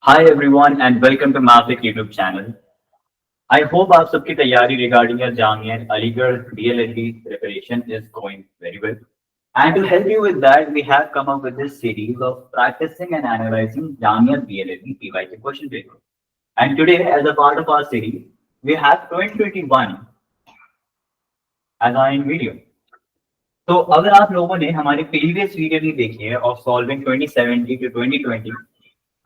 Hi everyone and welcome to Maverick YouTube channel. I hope आप सबकी तैयारी regarding your Jamia Aligarh DLLB preparation is going very well. And to help you with that, we have come up with this series of practicing and analyzing Jamia DLLB PYQ question paper. And today, as a part of our series, we have 2021 as our in video. तो अगर आप लोगों ने हमारे previous video नहीं देखी है of solving 2070 to 2020,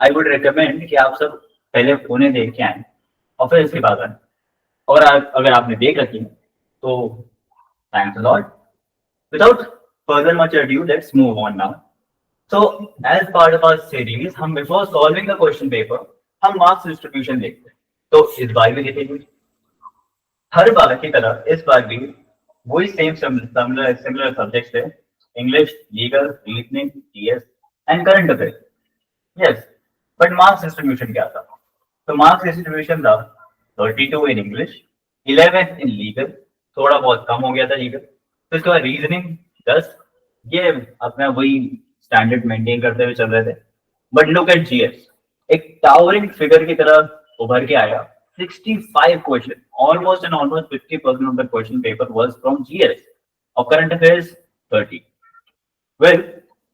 I would recommend कि आप सब पहले उन्हें देख के आए और फिर इसके बाद आए। और अगर आपने देख रखी है तो thanks a lot. Without further much adieu let's move on now. So as part of our series हम before solving the question paper हम मार्क्स डिस्ट्रीब्यूशन देखते हैं। तो इस बार भी देखेंगे, हर बार की तरह इस बार भी वही सेम सिमिलर सब्जेक्ट्स है, English, legal, reasoning, GS and current affairs. Yes, but marks distribution क्या था? तो मार्क्स डिस्ट्रीब्यूशन था 32 इन इंग्लिश, 11 इन लीगल, थोड़ा बहुत कम हो गया था लीगल, फिर उसके बाद रीजनिंग 10। ये अपना वही स्टैंडर्ड मेंटेन करते हुए चल रहे थे। बट लुक एट जीएस, एक टावरिंग फिगर की तरह उभर के आया। 65 question, almost 50% of the question paper was from GS और current affairs 30। Well,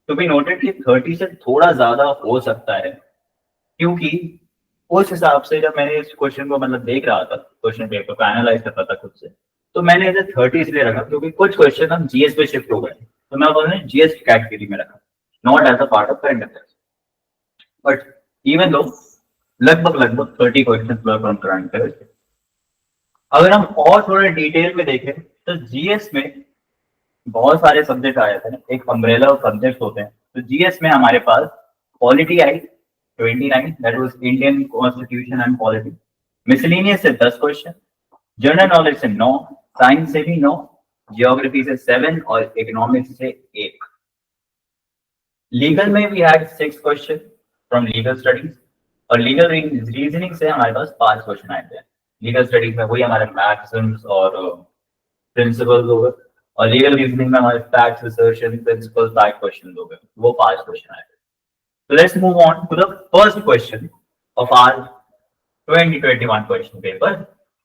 to be noted कि 30 से थोड़ा ज्यादा हो सकता है, क्योंकि उस हिसाब से जब मैंने इस क्वेश्चन को मतलब देख रहा था, क्वेश्चन पेपर को एनालाइज कर रहा था खुद से, तो मैंने इसे 30 इसलिए रखा क्योंकि कुछ क्वेश्चन हम जीएस पे शिफ्ट हो गए, तो मैं उन्हें जीएस कैटेगरी में रखा, not as a part of current affairs. But even though लगभग 30 क्वेश्चन फ्रॉम करंट अफेयर्स। अगर हम और थोड़े डिटेल में देखें तो जीएस में बहुत सारे सब्जेक्ट आए थे ना, एक अम्ब्रेला ऑफ सब्जेक्ट होते हैं। तो जीएस में हमारे पास पॉलिटी आई 29, that was Indian constitution and polity. Miscellaneous से 10 क्वेश्चन, जनरल नॉलेज से 9, साइंस से भी 9, जियोग्राफी से 7 और इकोनॉमिक्स से 1। लीगल में we had 6 question from legal studies और लीगल रीजनिंग से हमारे पास 5 क्वेश्चन आए थे। लीगल स्टडीज में वही हमारे मैक्सिम्स और प्रिंसिपल्स हो गए, और लीगल रीजनिंग में हमारे फैक्ट्स, असर्शन, प्रिंसिपल्स, 5 क्वेश्चन हो गए, वो 5 क्वेश्चन आए थे। So let's move on to the first question of our 2021 question paper।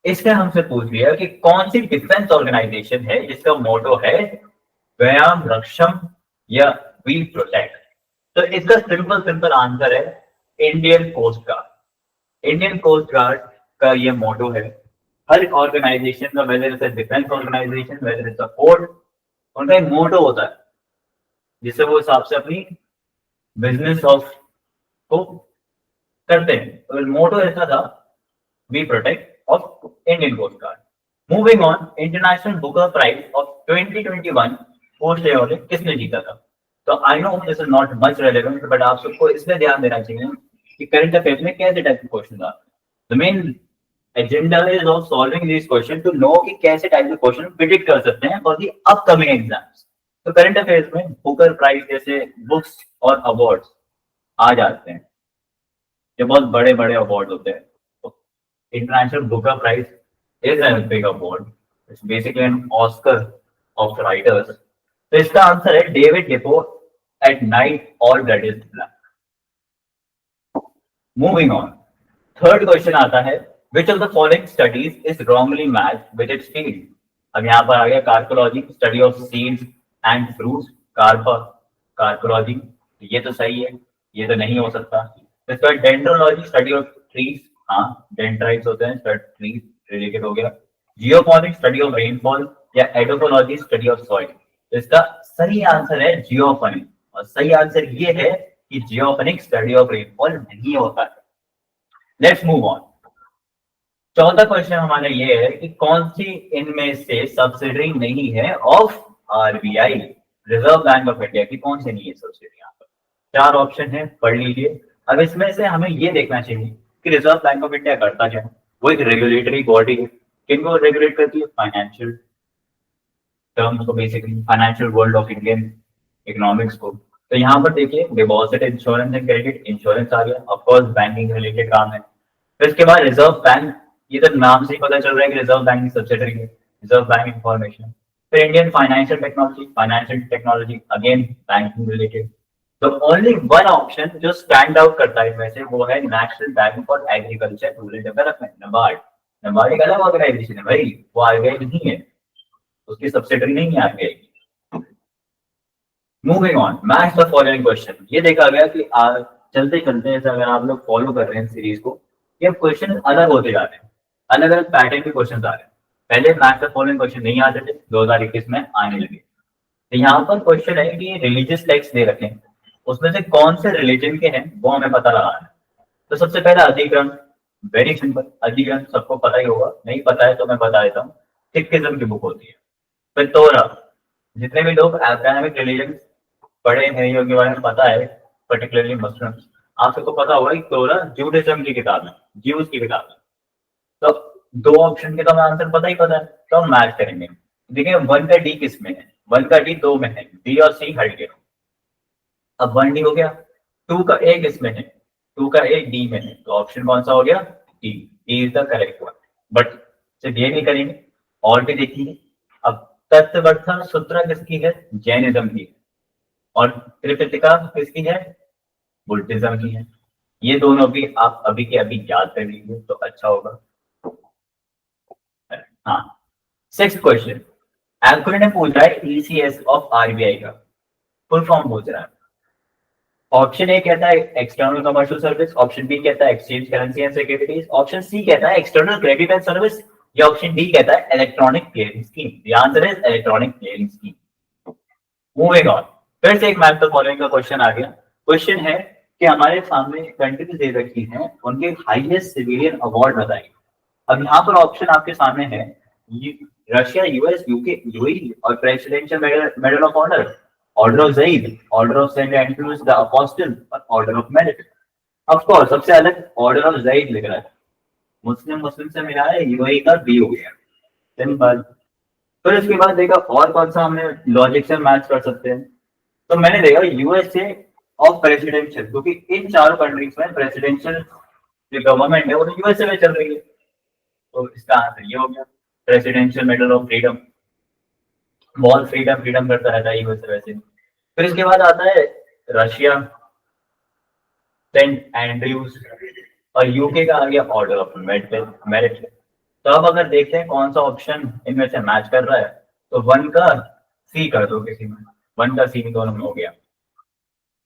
इसने हमसे पूछ लिया कि कौन सी डिफेंस ऑर्गेनाइजेशन है जिसका मोटो है व्यायाम रक्षम या वी प्रोटेक्ट। तो इसका सिंपल आंसर है Indian coast guard. Indian coast guard का ये मोटो है। हर ऑर्गेनाइजेशन का, whether it's a defence organisation, whether it's a fort, उनका एक मोटो होता है जिससे वो हिसाब से अपनी बिजनेस ऑफ को करते हैं। तो मोटो ऐसा था, we protect of Indian coast guard. Moving on, international Booker prize of 2021 post airlift किसने जीता था? तो I know this is not much relevant, but आप सबको इसमें ध्यान देना चाहिए कि करंट अफेयर्स में कैसे टाइप के क्वेश्चन आते हैं। The main agenda is of solving this question to know कि कैसे टाइप के क्वेश्चन प्रिडिक्ट कर सकते हैं फॉर द अपकमिंग एग्जाम्स। तो करंट अफेयर्स में बुकर प्राइज जैसे बुक्स और अवार्ड्स आ जाते हैं, ये बहुत बड़े बड़े अवार्ड होते हैं। तो international Booker prize is an big award, it's basically an Oscar of writers. तो इसका आंसर है David Diop, at night all blood is black. Moving on, third question आता है, which of the following studies is wrongly matched with its field। अब यहाँ पर आ गया carpology, study of seeds and fruits. Carpology, ये तो सही है, ये तो नहीं हो सकता। इसके बाद डेंड्रोलॉजी, स्टडी ऑफ ट्रीज, हाँ डेंड्राइट्स होते हैं, ट्रीज रिलेटेड हो गया। जियोफोनिक्स, स्टडी ऑफ रेनफॉल, या एडोफोलॉजी, स्टडी ऑफ सॉइल। इसका सही आंसर है जियोफोनिक्स, और सही आंसर ये है कि जियोफोनिक्स स्टडी ऑफ रेनफॉल नहीं होता है। Let's move on. चौथा क्वेश्चन हमारा ये है कि कौन सी इनमें से सब्सिडरी नहीं है of RBI, reserve bank of India की कौन सी नहीं है सब्सिडरी? यहाँ पर 4 ऑप्शन है, पढ़ लीजिए। अब इसमें से हमें ये देखना चाहिए कि रिजर्व बैंक ऑफ इंडिया करता क्या है। वो एक रेगुलेटरी बॉडी है, किनको रेगुलेट करती है? फाइनेंशियल टर्म्स को, basically financial world of Indian economics को। तो यहाँ पर देखिए deposit insurance and credit, insurance आ गया, ऑफकोर्स बैंकिंग रिलेटेड काम है। फिर इसके बाद रिजर्व बैंक, ये तो नाम से ही पता चल रहा है कि रिजर्व बैंक की सब्सिडरी है, रिजर्व बैंक इंफॉर्मेशन। फिर Indian financial technology, again banking related. तो ओनली वन ऑप्शन जो स्टैंड आउट करता है इसमें से वो है national bank for agriculture rural development, NABARD. NABARD एक अलग ऑर्गेनाइजेशन है भाई, वो आरबीआई नहीं है, उसकी सब्सिडरी नहीं है आरबीआई की। Moving on, match the following question. ये देखा गया कि चलते चलते ऐसा अगर आप लोग फॉलो कर रहे हैं सीरीज को, ये क्वेश्चन अलग होते जा रहे हैं, अलग अलग पैटर्न के क्वेश्चन आ रहे हैं। पहले मैच द फॉलोइंग क्वेश्चन नहीं आते थे, 2021 में आने लगे। तो यहाँ पर क्वेश्चन है कि रिलीजियस टेक्स्ट दे रखे हैं, उसमें से कौन से रिलीजन के हैं वो हमें पता लगाना है। तो सबसे पहला अधिग्रंथ, वेरी सिंपल, अधिग्रंथ सबको पता ही होगा, नहीं पता है तो मैं बता देता हूँ, सिखिज्म की बुक होती है। फिर तोरा, जितने भी लोग एकेडमिक रिलीजन पढ़े हैं या उनके बारे में पता है, पर्टिकुलरली मुस्लिम, आप सबको पता होगा कि तोरा जूडिज्म की किताब है, ज्यूज की किताब है। तो दो ऑप्शन के तो हमें आंसर पता ही पता है, तो हम मैच करेंगे। देखिए वन का डी किस में है, वन का डी दो में है, बी और सी हट गया। अब वन डी हो गया, टू का ए किस में है, टू का ए डी में है, तो ऑप्शन कौन सा हो गया, D. D is the correct one. But सिर्फ ये नहीं करेंगे, और भी देखिए। अब तत्वर्थन सूत्र किसकी है, जैनिज्म की है। और त्रिपिटका किसकी है, बुद्धिज्म की है। ये दोनों भी आप अभी के अभी याद कर लीजिए तो अच्छा होगा। हाँ, सिक्स्थ क्वेश्चन, एंकर ने पूछा है ईसीएस ऑफ आरबीआई का फुल फॉर्म पूछ रहा है। ऑप्शन ए कहता है external commercial service, option B कहता है exchange currency and securities, option C कहता है एक्सटर्नल क्रेडिट एंड सर्विस, या ऑप्शन डी कहता है electronic clearing scheme. The answer is electronic clearing scheme. Moving on, फिर से एक मैथ द फॉलोइंग का क्वेश्चन आ गया। क्वेश्चन है कि हमारे सामने कंट्रीज दे रखी हैं, उनके हाईएस्ट सिविलियन अवार्ड बताइए। अब यहाँ पर ऑप्शन आपके सामने है, रशिया, यूएस, यूके, यूएई और presidential medal of honour, order of Zayed, order of Saint Andrews the apostle और order of merit. Of course सबसे अलग ऑर्डर ऑफ ज़ईद लिख रहा है, मुस्लिम मुस्लिम से मिला है, यूएई का बी हो गया, सिंपल। फिर इसके बाद देखा और कौन सा हमने लॉजिक से मैच कर सकते हैं, तो मैंने देखा यूएसए ऑफ प्रेसिडेंशियल, क्योंकि इन चारों कंट्रीज में प्रेसिडेंशियल जो गवर्नमेंट है वो तो यूएसए में चल रही है, तो इसका आंसर ये हो गया, प्रेसिडेंशियल मेडल ऑफ फ्रीडम। बहुत फ्रीडम फ्रीडम करता रहता है यूएसए वैसे। फिर इसके बाद आता है रशिया, सेंट एंड्रयूज, और यूके का आ गया ऑर्डर ऑफ मेरिट। तो अब अगर देखते हैं कौन सा ऑप्शन इनमें से मैच कर रहा है, तो वन का सी कर दो किसी में, वन का सी दोनों में हो गया,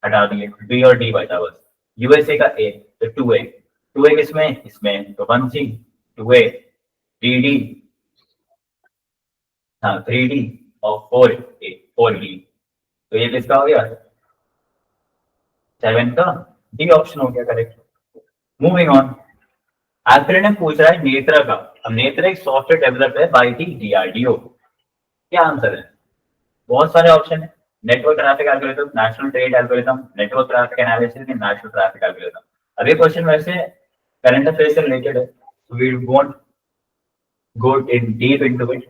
हटा दिए, बी और डी बचा बस। यूएसए का ए, तो टू ए, टू ए किसमें, इसमें, तो one C, two A, three D, हाँ थ्री डी, और फोर ए, फोर डी, तो ये किसका हो गया, सेवन का डी ऑप्शन हो गया करेक्ट। मूविंग ऑन, आखिर ने पूछ रहा है नेत्रा का। अब नेत्रा एक सॉफ्टवेयर डेवलप्ड है बाय दी डीआरडीओ, क्या आंसर है, बहुत सारे ऑप्शन है, network traffic algorithm, national trade algorithm, network traffic analysis, national traffic algorithm. अब ये क्वेश्चन वैसे करंट अफेयर से रिलेटेड है, so we won't go in deep into it।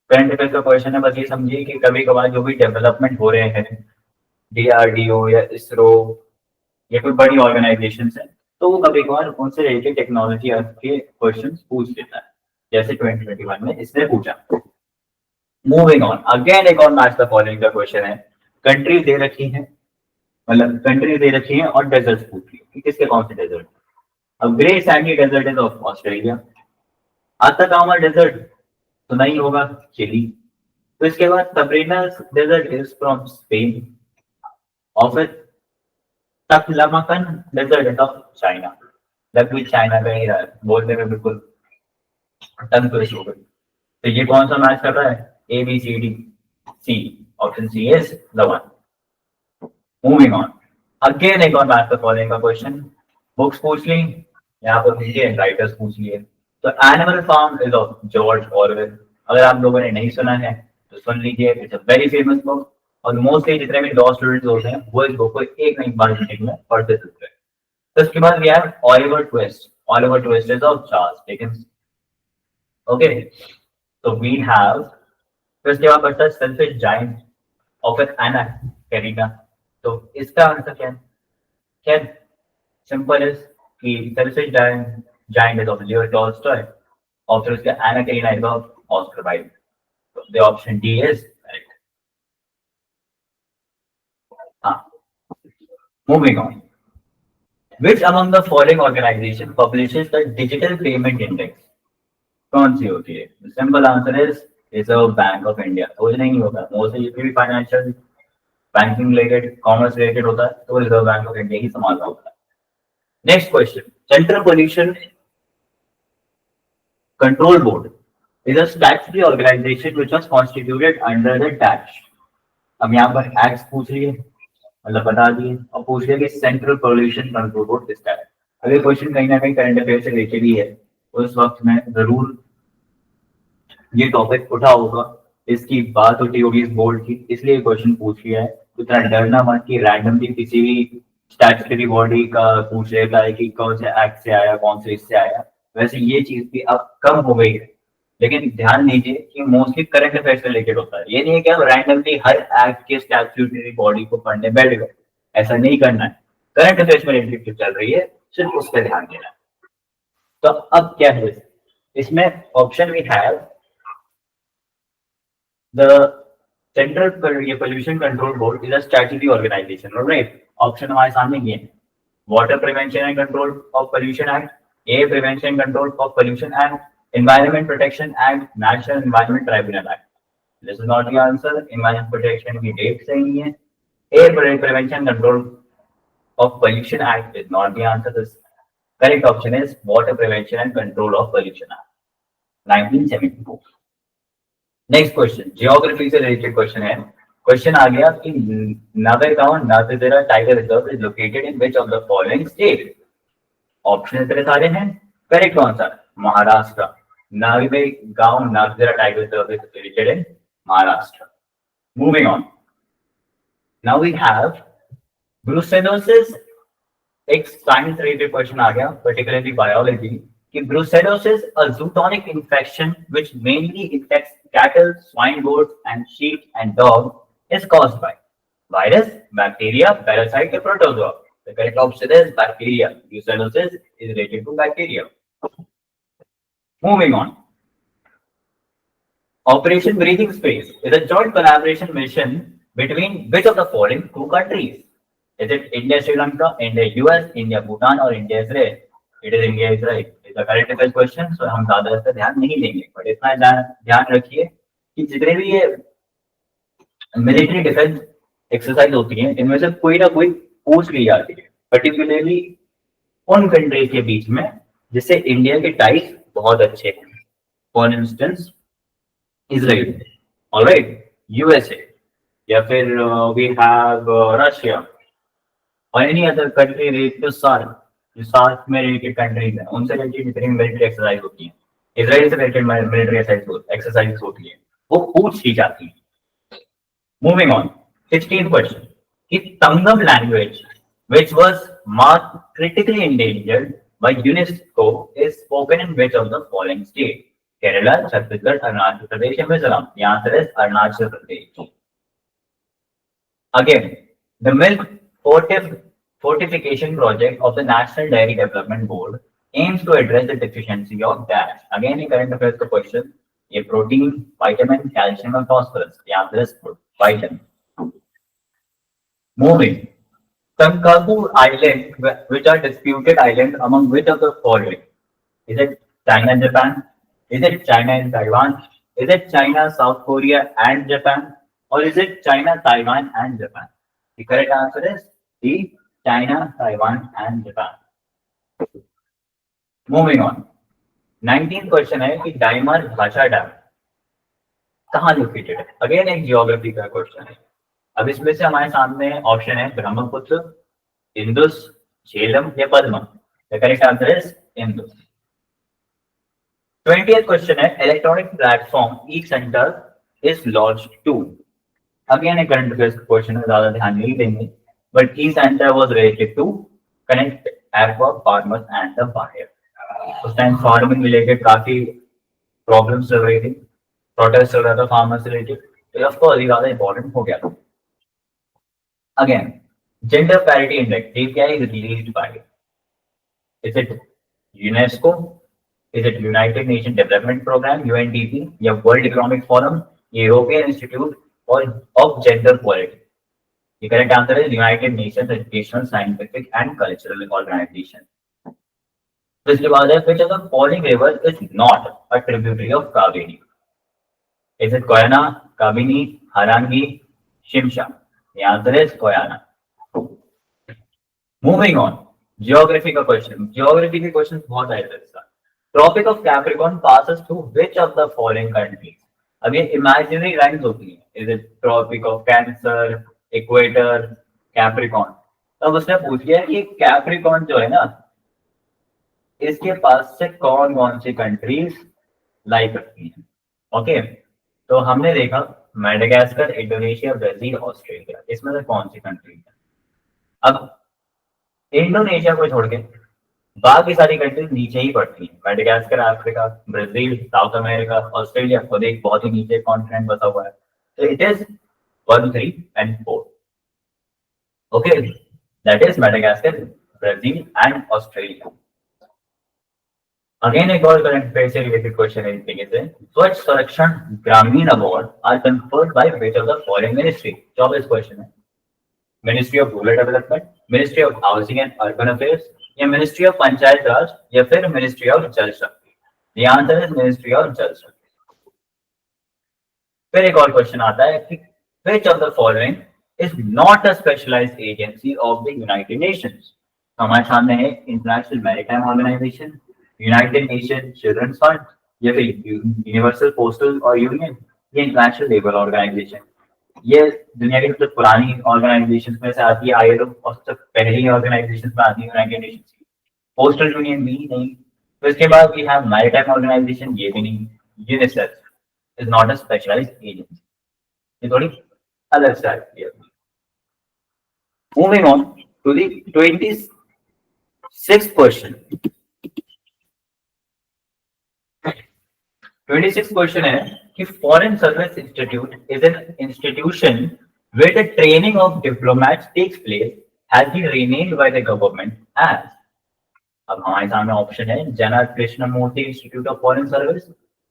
Current affair का क्वेश्चन है, बस ये समझिए कि कभी कभार जो भी डेवलपमेंट हो रहे हैं डीआरडीओ या इसरो या कोई बड़ी ऑर्गेनाइजेशन है, तो वो कभी कभार उनसे रिलेटेड टेक्नोलॉजी के क्वेश्चन पूछ लेता है, जैसे 2021 में इसने पूछा। मूविंग ऑन, अगेन एक और मैच द फॉलोइंग का क्वेश्चन है। कंट्री दे रखी है, मतलब कंट्री दे रखी है और डेजर्ट पूछ रही है कि किसके कौन से डेजर्ट। अब great sandy desert is of Australia, Atacama desert तो नहीं होगा, चिली। तो इसके बाद Sabrina desert is from Spain, और फिर Taklamakan desert is of China. लग भी चाइना का ही रहा है, बोलने में बिल्कुल टंग ट्विस्ट हो गई। तो ये कौन सा मैच कर रहा है, A B C D, C, option C is the one. Moving on, again एक और मैथ का फॉलोइंग का क्वेश्चन, बुक्स पूछ ली, यहाँ पर देखिए राइटर्स पूछ लिए। तो animal farm is of George Orwell, अगर आप लोगों ने नहीं सुना है तो सुन लीजिए, it's a very famous book, और मोस्टली जितने भी लॉ स्टूडेंट्स होते हैं वो इस बुक को एक नहीं बार जिंदगी में पढ़ते रहते हैं। तो इसके बाद we have Oliver Twist, Oliver Twist is of Charles Dickens, okay. तो वी हैव, तो इसके बाद बचता है selfish giant of Anna Karenina. तो इसका आंसर क्या है, क्या सिंपल इज कि selfish giant is of Leo Tolstoy, और फिर उसका Anna Karenina is of Oscar Wilde. तो the option D is correct. हाँ, Moving on. Which among the following organization publishes the digital payment index? कौन सी होती है? The simple answer is Reserve Bank of India. सोचना ही नहीं होगा, mostly जितनी भी financial banking related commerce related होता है तो रिजर्व बैंक ऑफ इंडिया ही संभाल रहा होता है। Next question, central pollution control board is a statutory organization which was constituted under the tax. अब यहाँ पर एक्ट पूछ रही है, मतलब बता दिए, और पूछ रही है कि सेंट्रल पोल्यूशन कंट्रोल बोर्ड किसका है। अगर क्वेश्चन कहीं ना कहीं करंट अफेयर से रिलेटेड ही है, उस वक्त में जरूर ये टॉपिक उठा होगा, इसकी बात होती होगी इस बोर्ड की, इसलिए क्वेश्चन पूछ लिया है। तो इतना डरना मत कि रैंडमली किसी भी स्टैट्यूटरी बॉडी का पूछ लेगा है कि कौन से एक्ट से आया, कौन से इससे आया। वैसे ये चीज भी अब कम हो गई है, लेकिन ध्यान दीजिए कि मोस्टली करंट अफेयर से रिलेटेड होता है। ये नहीं है कि आप रैंडमली हर एक्ट के स्टैट्यूटरी बॉडी को पढ़ने बैठ गए, ऐसा नहीं करना है। करंट अफेयर्स में रिलेटेड चल रही है, सिर्फ उस पर ध्यान देना है। तो अब क्या है इसमें option we have the Central Pollution Control Board is a statutory organization, right? Option हमारे सामने ये है, water prevention and control of pollution act, air prevention and control of pollution act, environment protection act, national environment tribunal act. This is not the answer. Environment protection की date सही है। Air prevention control of pollution act is not the answer. This correct option is water prevention and control of pollution act 1974। Next question geography से related question है। Question आ गया कि Nagargaon Nathdra tiger reserve is located in which of the following state. Option इतने सारे हैं, correct answer Maharashtra. Nagargaon Nathdra tiger reserve is located in Maharashtra. Moving on, now we have brucellosis. एक science related question आ गया, पर्टिकुलरली बायोलॉजी, कि brucellosis, a zoonotic infection which mainly infects cattle, swine, goats, and sheep and dogs, is caused by virus, bacteria, parasite, or protozoa. The correct option is bacteria. Brucellosis is related to bacteria. Moving on. Operation Breathing Space is a joint collaboration mission between which of the following two countries? Is it India, Sri Lanka, India, US, India, Bhutan, or India, Israel? It is India, Israel. It's a current affairs question, so हम ज्यादा इस पर ध्यान नहीं देंगे, but इतना ध्यान रखिए कि जितने भी ये मिलिट्री डिफेंस एक्सरसाइज होती हैं, इनमें से कोई ना कोई पूछ ली जाती है, पर्टिकुलरली उन कंट्रीज के बीच में जिससे इंडिया के टाइज बहुत अच्छे हैं। For instance Israel, alright, USA, या फिर वी हैव रशिया और एनी अदर कंट्री रिलेटेड जो साथ में रिलेटेड कंट्रीज हैं, उनसे रिलेटेड जितनी मिलिट्री एक्सरसाइज होती है, इजराइल से रिलेटेड मिलिट्री एक्सरसाइज होती है, वो पूछ ली जाती है। मूविंग ऑन, 16th क्वेश्चन, कि तंगम language which was marked critically endangered by UNESCO is spoken in which of the following state? Kerala, Chhattisgarh, Arunachal Pradesh, and Mizoram. The answer is Arunachal Pradesh. Again, the milk fortification project of the National Dairy Development Board aims to address the deficiency of dash. Again, a current affairs question. ये protein, vitamin, calcium और phosphorus. The answer is vitamin. Moving. Senkaku Island, which are disputed islands among which of the following? Is it China and Japan? Is it China and Taiwan? Is it China, South Korea and Japan? Or is it China, Taiwan and Japan? The correct answer is D, China, Taiwan and Japan. Moving on. 19th question है कि dimer भाषा dam कहाँ located है। Again एक geography का question है। अब इसमें से हमारे सामने ऑप्शन है ब्रह्मपुत्र, इंदुस, झेलम या Padma. The correct answer is Indus. 20th question है electronic platform e center is launched to. Again एक करंट अफेयर्स क्वेश्चन है, ज्यादा ध्यान नहीं देंगे, but e center was related to connect aqua farmers and the buyer. उस टाइम फार्मिंग रिलेटेड काफी problems चल रही थी, प्रोटेस्ट चल रहा था फार्मर्स से रिलेटेड, तो ऑफ कोर्स ये ज्यादा इंपॉर्टेंट हो गया। Again, gender parity index (GPI) is released by, is it UNESCO, is it United Nations Development Program (UNDP) या World Economic Forum, European Institute or of Gender Quality? The correct answer is United Nations Educational, Scientific and Cultural Organization. इसके बाद है which of the following river is not a tributary of Kaveri? Is it Koyana, Kabini, Harangi, Shimsha? The answer is Koyana. Moving on, geography का question. Geography के questions बहुत आए थे इसका. Tropic of Capricorn passes through which of the following countries? अब ये imaginary lines होती हैं. Is it Tropic of Cancer, Equator, Capricorn? तब उसने पूछ लिया कि Capricorn जो है ना, इसके पास से कौन कौन सी कंट्रीज लाई करती हैं. ओके, तो हमने देखा मेडागास्कर, इंडोनेशिया, ब्राजील, ऑस्ट्रेलिया. इसमें से कौन सी कंट्रीज है? अब इंडोनेशिया को छोड़ के बाकी सारी कंट्रीज नीचे ही पड़ती हैं. Madagascar Africa, Brazil south America, Australia खुद एक बहुत ही नीचे कॉन्टिनेंट बसा हुआ है. तो it is 1, 3 and 4. Okay, that is Madagascar, Brazil and Australia. Again एक और करंट अफेयर से रिलेटेड क्वेश्चन है इस तरीके से. Swachh Sanrakshan Grameen award are conferred by which of the following ministry? 24 question है. Ministry of rural development, ministry of housing and urban affairs, या ministry of Panchayat Raj, या फिर ministry of Jal Shakti? The answer is ministry of Jal Shakti. फिर एक और क्वेश्चन आता है कि which of the following is not a specialised agency of the United Nations? हमारे सामने है international maritime organisation, United Nation children's fund, या फिर यूनिवर्सल पोस्टल और यूनियन, या इंटरनेशनल लेबर ऑर्गेनाइजेशन. ये दुनिया की सबसे पुरानी ऑर्गेनाइजेशन में से आती है. आईएलओ और सबसे पहली ऑर्गेनाइजेशन में आती है यूनाइटेड नेशंस की. पोस्टल यूनियन भी नहीं. तो इसके बाद वी हैव मैरीटाइम ऑर्गेनाइजेशन, ये भी नहीं. UNICEF is not a specialised agency. ये थोड़ी अलग से आती है. Moving on to the 26th question. 26th question है कि foreign service institute is an institution where the training of diplomats takes place has been renamed by the government as. अब हमारे सामने ऑप्शन है Janard Krishna Murthy institute of foreign service,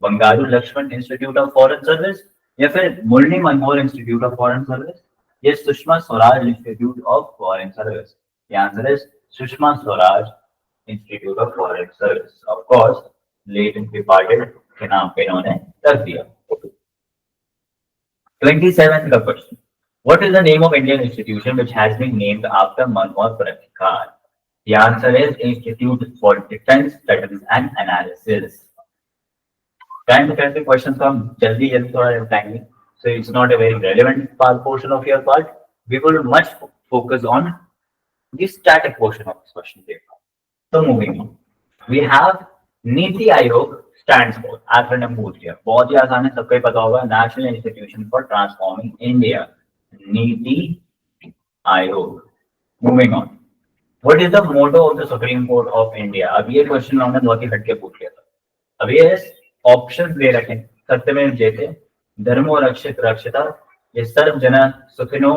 Bangaru Laxman institute of foreign service, या फिर Murli Manohar institute of foreign service, या Sushma Swaraj institute of foreign service. The answer is Sushma Swaraj institute of foreign service. Of course late departed के नाम पे इन्होंने रख दिया. 27th का question. What is the name of Indian institution which has been named after Manohar Parrikar? The answer is Institute for Defense Studies and Analysis. Current affairs के questions को हम जल्दी थोड़ा बताएंगे. So it's not a very relevant portion of your part. We will much focus on the static portion of this question paper. So moving on, we have NITI Aayog stands for, acronym पूछ लिया. बहुत ही आसान है, सबको पता होगा. National institution for transforming India, NITI Aayog. मूविंग on, what is the motto of the supreme court of India? अब ये क्वेश्चन हमने बहुत ही हटके पूछ लिया था. अब ये ऑप्शन दे रखे, सत्यमेव जयते, धर्मो रक्षित रक्षिता, ये सर्व जन सुखिनो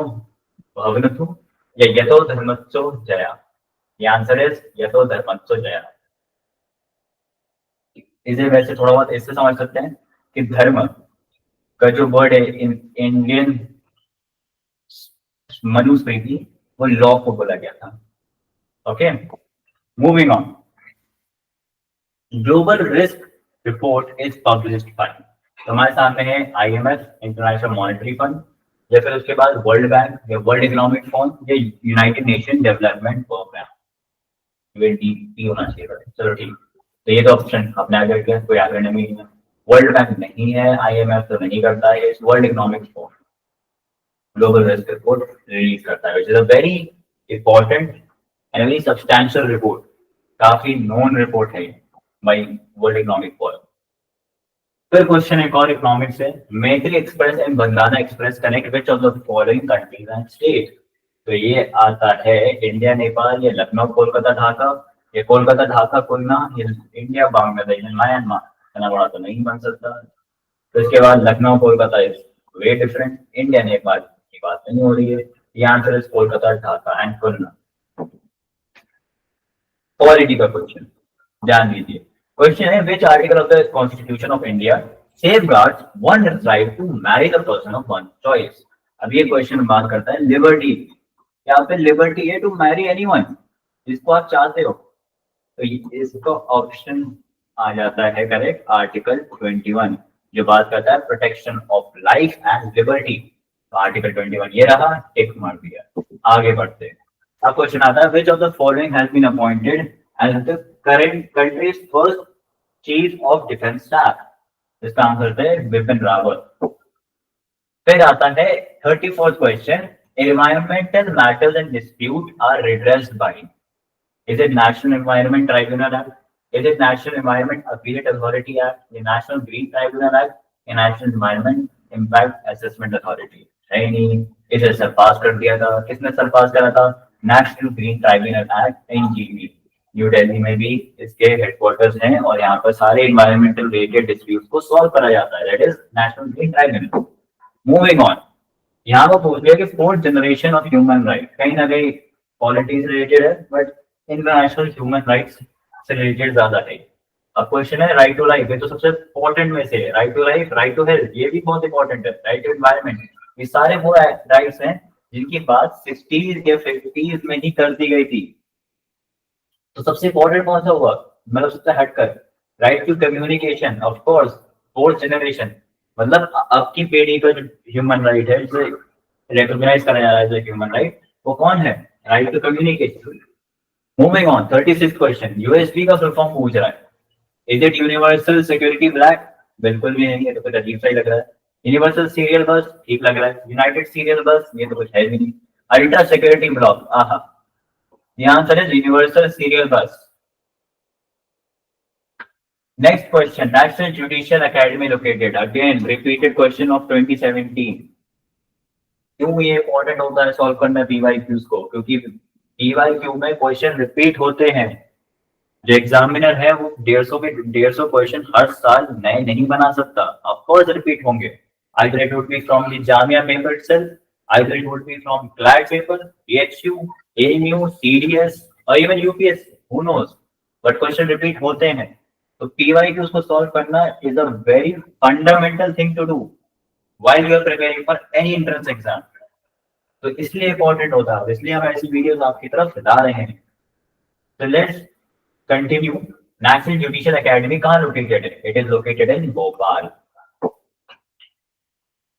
भवन्तु, या यतो धर्मत्सो जया. ये आंसर इज यतो धर्मत्सो जया. इसे वैसे थोड़ा बहुत इससे समझ सकते हैं कि धर्म का जो वर्ड है इन इंडियन मनुस्मृति, वो लॉ को बोला गया था. Okay, moving on, global risk report is published by. हमारे सामने है आईएमएफ, इंटरनेशनल मॉनेटरी फंड, या फिर उसके बाद वर्ल्ड बैंक या वर्ल्ड इकोनॉमिक फोरम या United Nation development programme. UNDP होना चाहिए. चलो ठीक. तो ये तो ऑप्शन अपने आगे गया, कोई आगे नहीं है. वर्ल्ड बैंक नहीं है, आईएमएफ तो नहीं करता है, world economic forum global risk report release करता है, which is a very important and very substantial report. काफी नोन रिपोर्ट है बाय वर्ल्ड इकोनॉमिक फोरम. फिर क्वेश्चन एक और इकोनॉमिक्स है. मैत्री express and Bangana express connect which of the following countries and state? तो ये आता है इंडिया नेपाल, या लखनऊ कोलकाता ढाका, ये कोलकाता ढाका खुलना, इंडिया बांग्लादेश म्यांमार. इतना बड़ा तो नहीं बन सकता. तो इसके बाद Lucknow Kolkata is way different. India Nepal की बात नहीं हो रही है. ये answer is Kolkata Dhaka and Khulna. Polity का क्वेश्चन ध्यान दीजिए. क्वेश्चन है which article of the constitution of India safeguards one's right to marry the person of one's choice? अब ये क्वेश्चन बात करता है लिबर्टी, यहाँ पे लिबर्टी है टू मैरी एनीवन, जिसको आप चाहते हो, तो इसका ऑप्शन आ जाता है करेक्ट आर्टिकल 21, जो बात करता है protection of life and liberty. तो आर्टिकल 21 ये रहा, टिक मार दिया। आगे बढ़ते हैं। अब क्वेश्चन आता है which of the following has been appointed as the current country's first chief of defence staff. इसका आंसर है बिपिन रावत। फिर आता है 34th question, environmental matters and dispute are redressed by, is it National Environment Tribunal Act, is it National Environment Appellate Authority Act, the National Green Tribunal Act, the National Environment Impact Assessment Authority? है नहीं, इसे sir पास कर दिया था, किसने sir पास करा था? National green tribunal act, NGT. New Delhi में भी इसके हेडक्वार्टर्स हैं और यहाँ पर सारे इन्वायरमेंटल रिलेटेड डिस्प्यूट्स को सॉल्व करा जाता है, that is national green tribunal. Moving on, यहाँ पर पूछ लिया कि fourth generation of human right, कहीं ना कहीं पॉलिटिक्स रिलेटेड है बट इंटरनेशनल ह्यूमन राइट्स से रिलेटेड ज्यादा है। अब क्वेश्चन है राइट टू लाइफ, ये तो सबसे इंपॉर्टेंट में से है। Right to life, right to health, ये भी बहुत इंपॉर्टेंट है। राइट टू एनवायरमेंट, ये सारे वो राइट्स हैं जिनकी बात 60s या 50s में ही कर दी गई थी। तो सबसे इंपॉर्टेंट कौन सा हुआ, मतलब सबसे हटकर? Right to communication, of course fourth generation, मतलब अब की पीढ़ी का जो ह्यूमन राइट है, जिसे रिकॉग्नाइज करा जा रहा है ह्यूमन राइट, वो कौन है? Right to communication. Moving on, 36th question, USB का फुल फॉर्म पूछ रहा है। Is it universal security black? बिल्कुल भी नहीं, ये तो कुछ अजीब सा ही लग रहा है। यूनिवर्सल सीरियल बस, ठीक लग रहा है। यूनाइटेड सीरियल बस, ये तो कुछ है भी नहीं। अल्ट्रा सिक्योरिटी ब्लॉक, आहा, the answer is universal serial bus. Next question, National Judicial Academy located, again repeated question of 2017. क्यों ये इंपॉर्टेंट होता है सॉल्व करना पीवाईक्यूज को? क्योंकि पीवाईक्यू में क्वेश्चन रिपीट होते हैं। जो एग्जामिनर है वो 150 क्वेश्चन हर साल नए नहीं बना सकता, ऑफ कोर्स रिपीट होंगे। either it would be from the Jamia paper itself, either it would be from CLAT paper, PHU, AMU, CDS or even UPSC, who knows, but question repeat होते हैं। तो PYQs को solve करना is a very fundamental thing to do while you are preparing for any entrance exam, तो इसलिए important होता है, इसलिए हम ऐसी वीडियोस आपकी तरफ ला रहे हैं। So let's continue. National Judicial Academy कहाँ located है? It is located in Bhopal.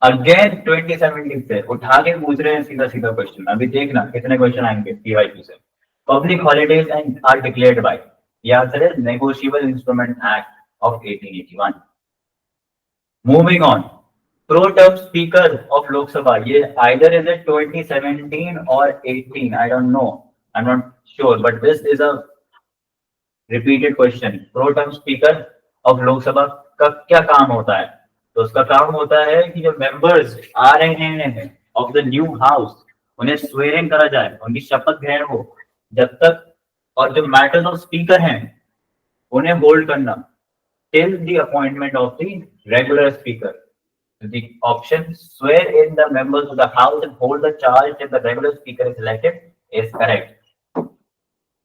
Again 2017 से उठा के पूछ रहे हैं सीधा सीधा क्वेश्चन। अभी देखना कितने क्वेश्चन आएंगे पीवाईक्यू से। Public holidays and are declared by, ये आंसर है negotiable instrument act of 1881। Moving on, pro term speaker of Lok Sabha, ये आइदर इज इट 2017 और 18, I don't know, I am not sure, but this is a repeated question. Pro term speaker of Lok Sabha का क्या काम होता है? तो उसका काम होता है कि जो मेंबर्स आ रहे हैं ऑफ द न्यू हाउस, उन्हें स्वेरिंग करा जाए, उनकी शपथ ग्रहण हो जब तक, और जो मैटर्स ऑफ स्पीकर हैं उन्हें होल्ड करना till the appointment of the regular speaker. The option swear in the members of the house and hold the charge till the regular speaker is elected is correct.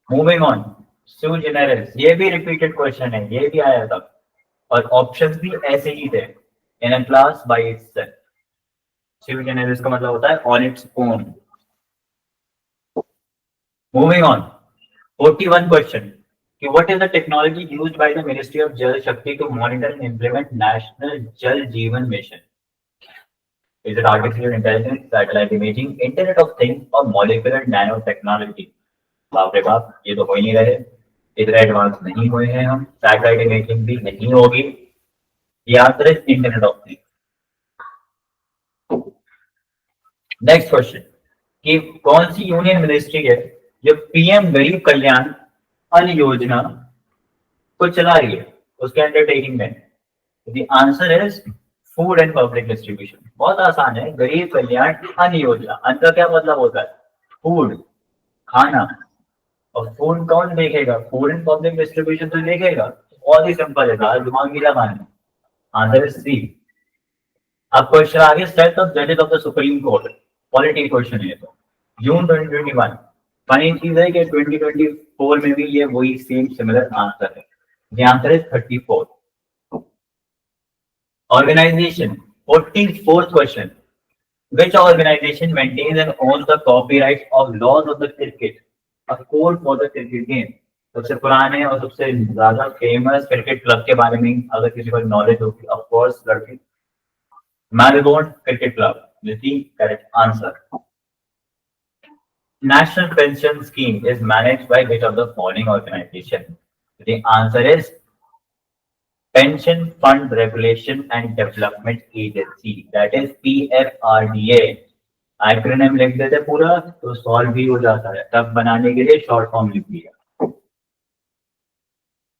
Moving on, sui generis, ये भी repeated question है, ये भी आया था और options भी ऐसे ही थे। In a class by itself, sui generis का मतलब होता है on its own। Moving on, 41 question, कि what is the technology used by the Ministry of Jal Shakti to monitor and implement National Jal Jeevan Mission? Is it artificial intelligence, satellite imaging, Internet of Things or molecular nanotechnology? बाप रे बाप, ये तो हो ही नहीं रहे, इतने advance नहीं हुए हैं हम, सैटेलाइट इमेजिंग भी नहीं होगी, ये आंसर है internet of things. Next question, कि कौन सी यूनियन मिनिस्ट्री है जो पीएम गरीब कल्याण अन्न योजना को चला रही है, उसके अंडरटेकिंग में? The answer is food and public distribution. बहुत आसान है, गरीब कल्याण अन्न योजना। अन्न का क्या मतलब होता है? फूड, खाना, और फूड कौन देखेगा? फूड एंड पब्लिक डिस्ट्रीब्यूशन तो देखेगा। बहुत ही सिंपल है, दाल दिमाग की लगाना। Answer is C. अब क्वेश्चन आगे, सेट ऑफ जजेस of the supreme court, polity question है। तो जून 2021, फनी चीज है कि 2024 में भी ये वही सेम सिमिलर आंसर है। The answer is 34। Organisation, 44th question, Which organization maintains and owns the copyright of laws of the cricket? A court for the cricket game. सबसे पुराने और सबसे ज्यादा फेमस क्रिकेट क्लब के बारे में अगर किसी को नॉलेज होगी, ऑफ कोर्स लड़की, Melbourne cricket club is the correct answer. National pension scheme is managed by which of the following organization? The answer is Pension Fund Regulation and Development Agency, that is PFRDA. Acronym लिख देते पूरा तो solve भी हो जाता है, तब बनाने के लिए शॉर्ट फॉर्म लिख दिया।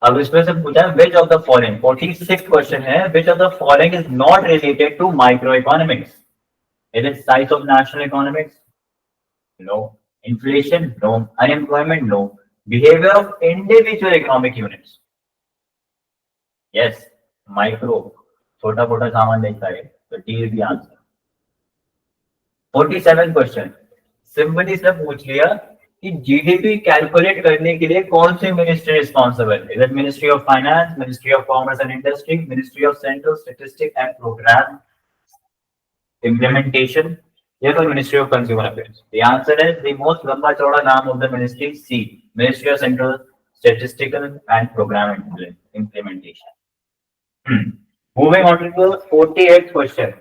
अब इसमें से पूछा है which of the following, 46 question है, which of the following is not related to microeconomics? Is it size of national economics? No. Inflation? No. Unemployment? No. Behavior of individual economic units? Yes. Micro, छोटा मोटा सामान देखता है, तो D is the answer. 47 question, simply से पूछ लिया कि जीडीपी कैलकुलेट करने के लिए कौन सी मिनिस्ट्री रिस्पॉन्सिबल है? Ministry of finance, ministry of commerce and industry, ministry of central statistics and programme implementation, या फिर ministry of consumer affairs? The answer is the most लंबा चौड़ा नाम of the ministry, C, ministry of central statistical and programme implementation. Moving on to the 48th question.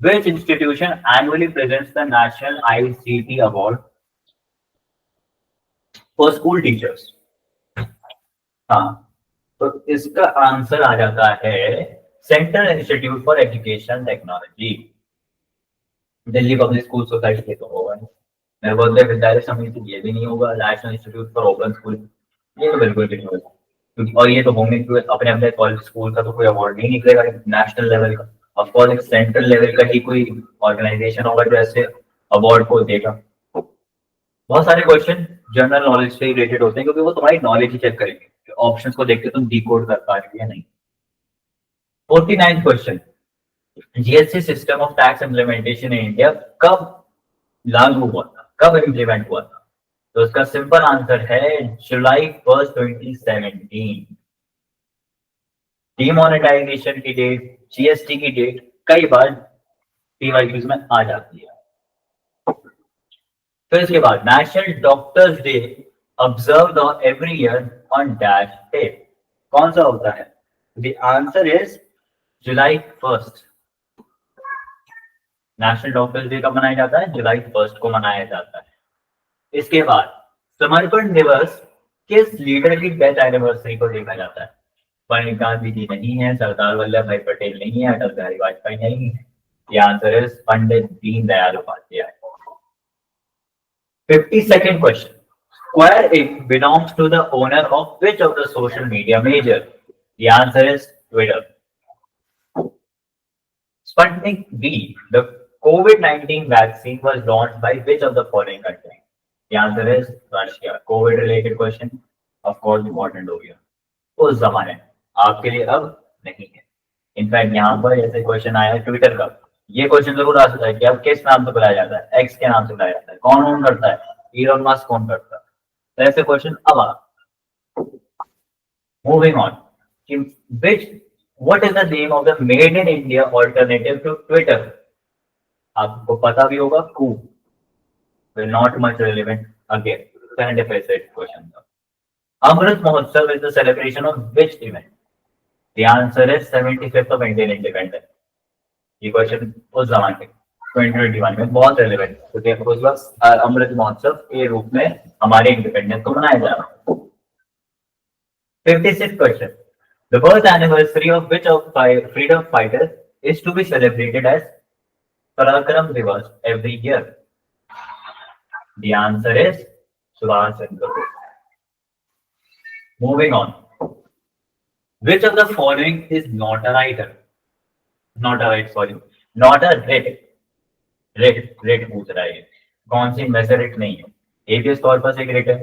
Which institution annually presents the National ICT Award for school teachers? हाँ, तो इसका answer आ जाता है central institute for education technology. Delhi public school society तो होगा नहीं, नवोदय विद्यालय समिति ये भी नहीं होगा, national institute for open school ये तो बिल्कुल भी नहीं होगा, क्योंकि और ये तो होंगे क्योंकि अपने अपने कॉलेज स्कूल का तो कोई अवार्ड नहीं निकलेगा नेशनल लेवल का. ऑफ कोर्स एक सेंट्रल लेवल का ही कोई ऑर्गेनाइजेशन होगा जो ऐसे अवार्ड को देगा. बहुत सारे क्वेश्चन जनरल नॉलेज से रिलेटेड होते हैं क्योंकि वो तुम्हारी नॉलेज ही चेक करेंगे, ऑप्शंस को देख के तुम डिकोड कर पा रहे हो या नहीं. 49th question, GST system of tax implementation in India कब लागू हुआ था, कब इम्प्लीमेंट हुआ था? तो इसका सिंपल आंसर है जुलाई 1, 2017. डिमोनेटाइजेशन की डेट, जीएसटी की डेट कई बार पीवाईक्यूज में आ जाती है. फिर इसके बाद national doctors day observed every year on dash day, कौन सा होता है? The answer is July 1. National doctors day कब मनाया जाता है? जुलाई 1 को मनाया जाता है. इसके बाद समर्पण दिवस किस लीडर की डेथ एनिवर्सरी को देखा जाता है? पंडित गांधी जी नहीं है, सरदार वल्लभ भाई पटेल नहीं है, अटल बिहारी वाजपेयी नहीं है. The answer is Pandit Deendayal Upadhyay. 52nd question. Square Inc. belongs to the owner of which of the social media major? The answer is Twitter. Sputnik V. The COVID-19 vaccine was launched by which of the following countries? The answer is Russia. COVID related question, of course, important हो गया उस जमाने, आपके लिए अब नहीं है. In fact यहाँ पर ऐसे क्वेश्चन आया है ट्विटर का, ये क्वेश्चन जरूर आ सकता है कि अब किस नाम से बुलाया जाता है? एक्स के नाम से बुलाया जाता है. कौन ओन करता है? इलॉन मस्क कौन करता है? तो ऐसे क्वेश्चन अब आ. Moving on, what is the name of the made in India alternative to Twitter? आपको पता भी होगा, Koo. Not much relevant again. Current affairs question. Amrit Mahotsav is the celebration of which event? The answer is 75th of Indian independence. ये question उस जमाने में 2021 में बहुत रेलेवेंट, क्योंकि उस वक्त अमृत महोत्सव के रूप में हमारे इंडिपेंडेंस को मनाया जा रहा है. 56th question. The birth anniversary of which of freedom fighters is to be celebrated as Parakram Divas every year? The answer is Subhash Chandra Bose. Moving on. Which of the following is not a writer? Not a writer, sorry. Not a writ. Writ पूछ रहा है. कौन सी मेसरिट नहीं है? APS corpus एक writ है.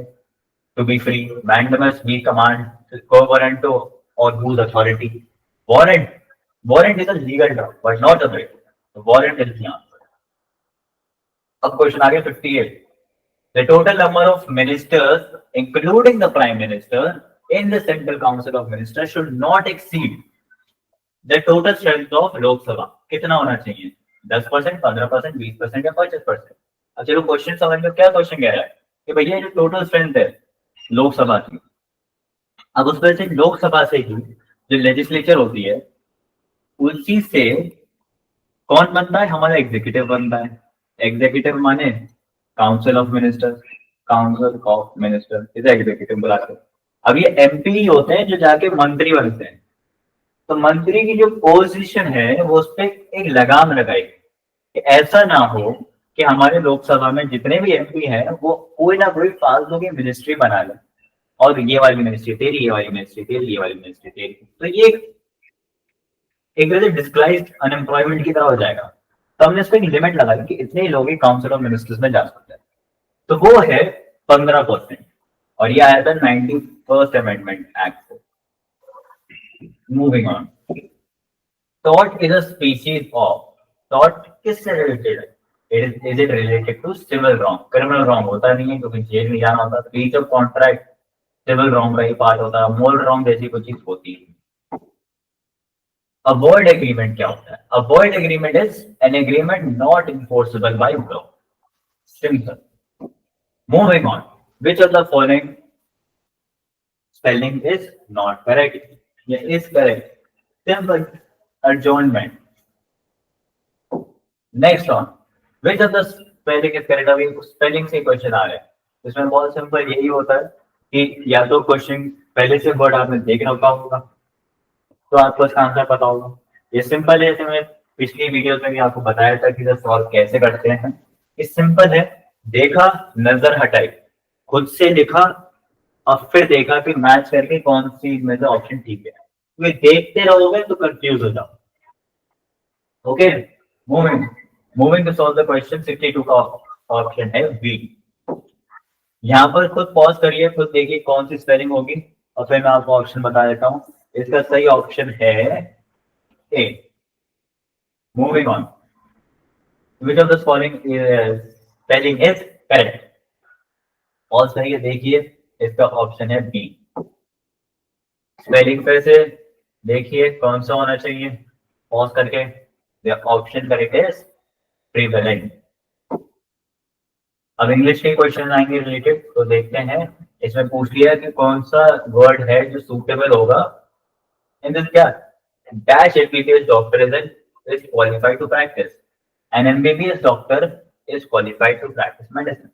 To be free. Mandamus be command. Co-warranto or whose authority? Warrant. Warrant is a legal term, but not a writ. Warrant is the answer. अब question आ गया 58. The total number of ministers, including the Prime Minister, in the Central Council of Ministers should not exceed the total strength of Lok Sabha. कितना होना चाहिए? 10%, 15%, 20% या 25%। अब चलो question समझ लो, क्या क्वेश्चन कह रहा है कि भैया जो टोटल स्ट्रेंथ है लोकसभा की, अब उस पर से लोकसभा से ही जो लेजिस्लेचर होती है उसी से कौन बनता है, हमारा एग्जीक्यूटिव बनता है। एग्जीक्यूटिव माने council of minister, council of minister इसे एग्जीक्यूटिव बुलाते हैं। अब ये एमपी ही होते हैं जो जाके मंत्री बनते हैं। तो मंत्री की जो पोजीशन है वो उस पर एक लगाम लगाई कि ऐसा ना हो कि हमारे लोकसभा में जितने भी एमपी हैं वो कोई ना कोई फालतू की मिनिस्ट्री बना ले, और ये वाली मिनिस्ट्री तेरी, ये वाली मिनिस्ट्री तेरी, ये वाली मिनिस्ट्री तेरी। तो ये एक तरह से डिस्क्लाइज अनएम्प्लॉयमेंट की तरह हो जाएगा। तो हमने इसको एक लिमिट लगा दी कि इतने ही लोग ही काउंसिल ऑफ मिनिस्टर्स में जा सकते हैं। तो वो है 15%, और ये आया था 91st अमेंडमेंट एक्ट से। Moving on, tort is a species of, tort किससे रिलेटेड है? Is it related to civil wrong? Criminal wrong होता नहीं है क्योंकि जेल नहीं जाना होता। Breach of contract civil wrong का ही पार्ट होता है। मोरल रॉन्ग जैसी कोई चीज होती है। अवॉइड एग्रीमेंट क्या होता है? Avoid agreement is an agreement not enforceable by law. Simple. Moving on, which of the following spelling is not correct? Yeah, is correct. Simple. Adjournment. Next on, which of the spelling is correct? अभी spelling से question आ रहे हैं। इसमें बहुत simple यही होता है कि या तो क्वेश्चन पहले से वर्ड आपने देख रखा होगा तो आपको इसका आंसर पता होगा। ये सिंपल है, जैसे मैं पिछली वीडियो में भी आपको बताया था कि सॉल्व कैसे करते हैं। ये सिंपल है, देखा, नजर हटाई, खुद से लिखा और फिर देखा कि मैच करके कौन सी में से ऑप्शन ठीक है। तो देखते रहोगे तो कंफ्यूज हो जाओ। Okay, moving moving to solve the question. 62 का ऑप्शन है बी। यहाँ पर खुद पॉज करिए, खुद देखिए कौन सी स्पेलिंग होगी और फिर मैं आपको ऑप्शन बता देता हूँ। इसका सही ऑप्शन है A. Moving on, which of the following spelling is correct? Pause करिए, देखिए, इसका ऑप्शन है बी। स्पेलिंग पे से देखिए कौन सा होना चाहिए, पॉज करके। ऑप्शन करेक्ट है प्रीवेलेंट। अब इंग्लिश के क्वेश्चन आएंगे रिलेटेड, तो देखते हैं। इसमें पूछ लिया कि कौन सा वर्ड है जो सूटेबल होगा इन दिस क्या dash MBBS doctor is qualified to practise, an MBBS doctor is qualified to practise medicine.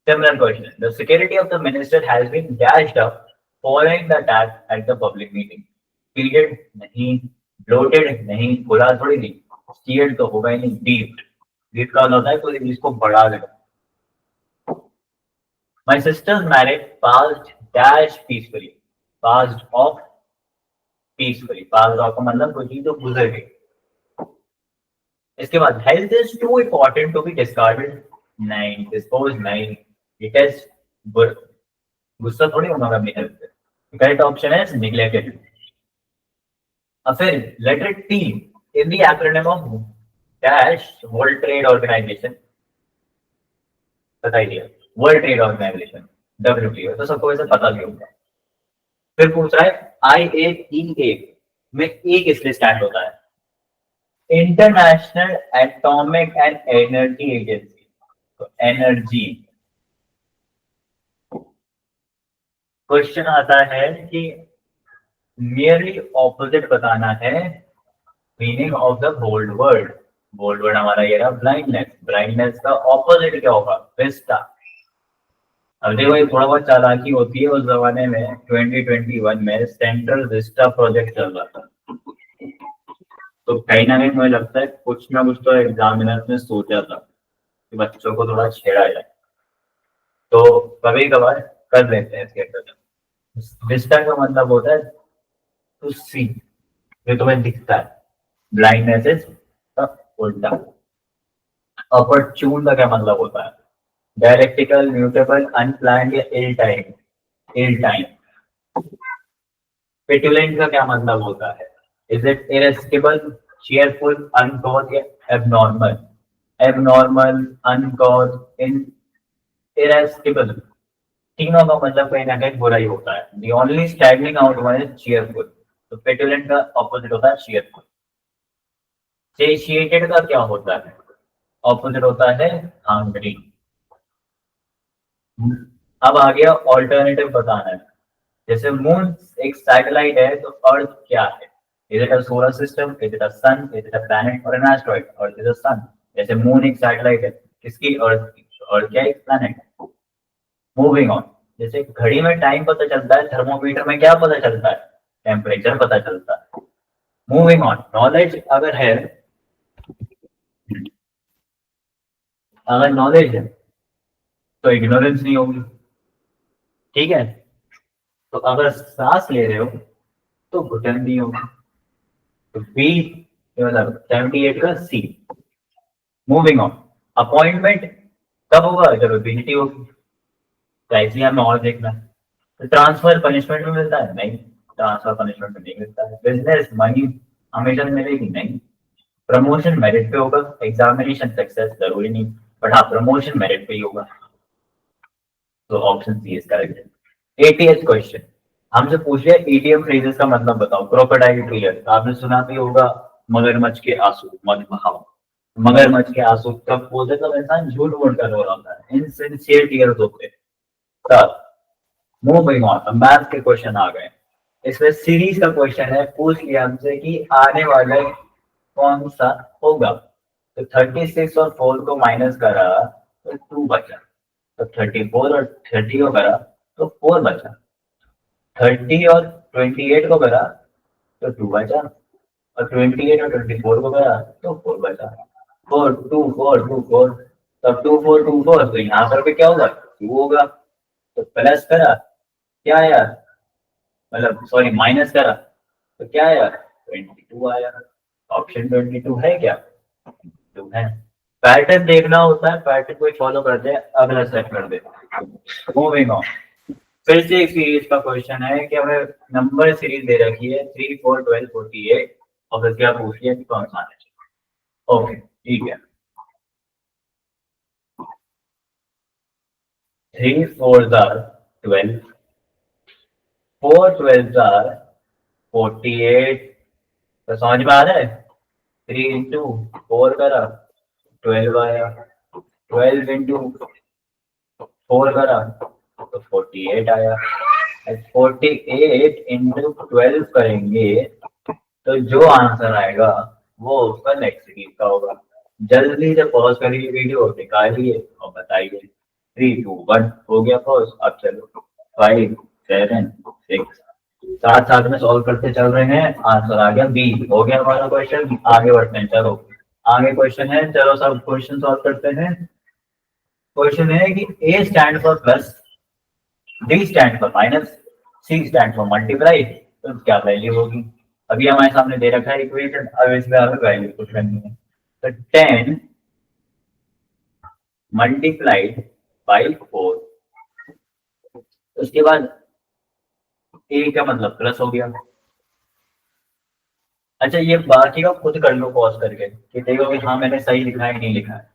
Similar question. The security of the minister has been dashed up following the attack at the public meeting. Period नहीं, bloated नहीं, खुला थोड़ी नहीं, steered तो होगा ही नहीं, deep. Deep का होता है कोई चीज को बढ़ा देगा। My sister's marriage passed dash peacefully. Passed off peacefully. Passed off का मतलब कोई चीज तो गुजर गई। इसके बाद health is too important to be discarded. नहीं, disposed नहीं, it is गुस्सा थोड़ी होगा अपनी हेल्थ पे। करेक्ट ऑप्शन है निग्लेक्टेड। अब फिर letter T in the acronym of dash world trade organisation, बताइए। वर्ल्ड ट्रेड ऑर्गेनाइजेशन WTO, तो सबको वैसे पता भी होगा। फिर पूछ रहा है IAEA में ए किस लिए स्टैंड होता है? International atomic and energy agency. तो एनर्जी। क्वेश्चन आता है कि नियरली ऑपोजिट बताना है meaning of the bold word. Bold word हमारा ये रहा ब्लाइंडनेस। ब्लाइंडनेस का ऑपोजिट क्या होगा? विस्टा। अब देखो ये थोड़ा बहुत चालाकी होती है। उस जमाने में 2021 में सेंट्रल विस्टा प्रोजेक्ट चल रहा था, तो कहीं ना कहीं मुझे लगता है कुछ ना कुछ तो एग्जामिनर ने सोचा था कि बच्चों को थोड़ा छेड़ा जाए, तो कभी कभार कर देते हैं इसके अंदर। विस्टा का मतलब होता है टू सी, जो तुम्हें दिखता है। ब्लाइंडनेस इज उल्टा। अपॉर्चून का क्या मतलब होता है? डायरेक्टिकल, म्यूटेबल, अनप्लान्ड या इल टाइम। इल टाइम। पेटुलेंट का क्या मतलब होता है? इज इट इरेस्टिबल, चीयरफुल, अनकॉज या एबनॉर्मल? एबनॉर्मल, अनकॉज, इन इरेस्टिबल, तीनों का मतलब कहीं ना कहीं बुरा ही होता है। The only standing out one is cheerful. तो पेटुलेंट का ऑपोजिट होता है cheerful. सेशिएटेड का क्या होता है? ऑपोजिट होता है हंग्री। अब आ गया ऑल्टरनेटिव बताना है। जैसे मून एक सैटेलाइट है तो अर्थ क्या है? Is it a solar system, is it a sun, is it a planet और an asteroid? Earth is a sun. जैसे मून एक सैटेलाइट है, किसकी? अर्थ की। तो अर्थ क्या है? एक प्लैनेट है। Moving on. जैसे घड़ी में टाइम पता चलता है, थर्मोमीटर में क्या पता चलता है? टेम्परेचर पता चलता है। मूविंग ऑन, नॉलेज अगर है, अगर नॉलेज है तो इग्नोरेंस नहीं होगी। ठीक है। तो अगर सांस ले रहे हो तो घुटन नहीं होगी। तो बी मतलब 78 का सी। मूविंग ऑन, अपॉइंटमेंट कब होगा? जब एबिलिटी होगी। तो ऐसे हमें और देखना है। तो ट्रांसफर पनिशमेंट में मिलता है? नहीं, ट्रांसफर पनिशमेंट में नहीं मिलता है। बिजनेस मनी हमेशा मिलेगी? नहीं। प्रमोशन मेरिट पे होगा, एग्जामिनेशन सक्सेस जरूरी नहीं, बट हाँ प्रमोशन मेरिट पे ही होगा। तो option C is correct. 80th question हमसे पूछ लिया ईडीएम फ्रेजेस का मतलब बताओ। क्रोकोडाइल टीयर आपने सुना भी होगा, मगरमच्छ के आंसू, मत बहाओ। मगरमच्छ के आंसू कब बोलते, तब इंसान झूठ बोल कर रो रहा होता है, इनसिंसियर टीयर्स होते हैं तब। मूविंग ऑन, मैथ के क्वेश्चन आ गए। इसमें सीरीज का क्वेश्चन है, पूछ लिया हमसे कि आने वाले कौन सा होगा। तो 36 और 4 को माइनस करा तो 2 बचा। तो 34 और 30 को करा तो 4 बचा। 30 और 28 को करा तो 2 बचा। और 28 और 24 को करा तो 4 बचा। 4 2 4 2 4। तब 2 4 2 4, तो यहाँ पर भी क्या होगा? 2 होगा। तो प्लस करा, क्या आया? मतलब सॉरी माइनस करा तो क्या आया? 22 आया। ऑप्शन 22 है क्या? 2 है। पैटर्न देखना होता है, पैटर्न को फॉलो करते हैं, अगला सेट कर दे। मूविंग ऑन, फिर से एक सीरीज का क्वेश्चन है कि हमें नंबर सीरीज दे रखी है 3 4 12 48 और फिर क्या पूछ लिया कि कौन सा आना चाहिए। ओके ठीक है। 3 4 12, 4 12 48। तो समझ में आ रहा है? 3 इंटू 4 करा 12 आया। 12 इंटू 4 करा तो 48 आया। 48 इंटू 12 करेंगे तो जो आंसर आएगा वो उसका नेक्स्ट सीरीज का होगा। जल्दी से पॉज करिए, वीडियो निकालिए और बताइए। 3 2 1 हो गया पॉज। अब चलो 5 7 6, साथ साथ में सॉल्व करते चल रहे हैं। आंसर आ गया बी। हो गया हमारा क्वेश्चन। आगे बढ़ते हैं, चलो आगे क्वेश्चन है। चलो सब क्वेश्चन सॉल्व करते हैं। क्वेश्चन है कि A stand for plus, D stand for minus, C stand for multiply, तो क्या वैल्यू होगी? अभी हमारे सामने दे रखा है इक्वेशन, अब इसमें हमें वैल्यू पुट करनी है। तो 10 मल्टीप्लाइड बाई 4, उसके बाद ए का मतलब प्लस हो गया। अच्छा ये बाकी का खुद कर लो पॉज करके कि देखो कि हाँ मैंने सही लिखा है नहीं लिखा है।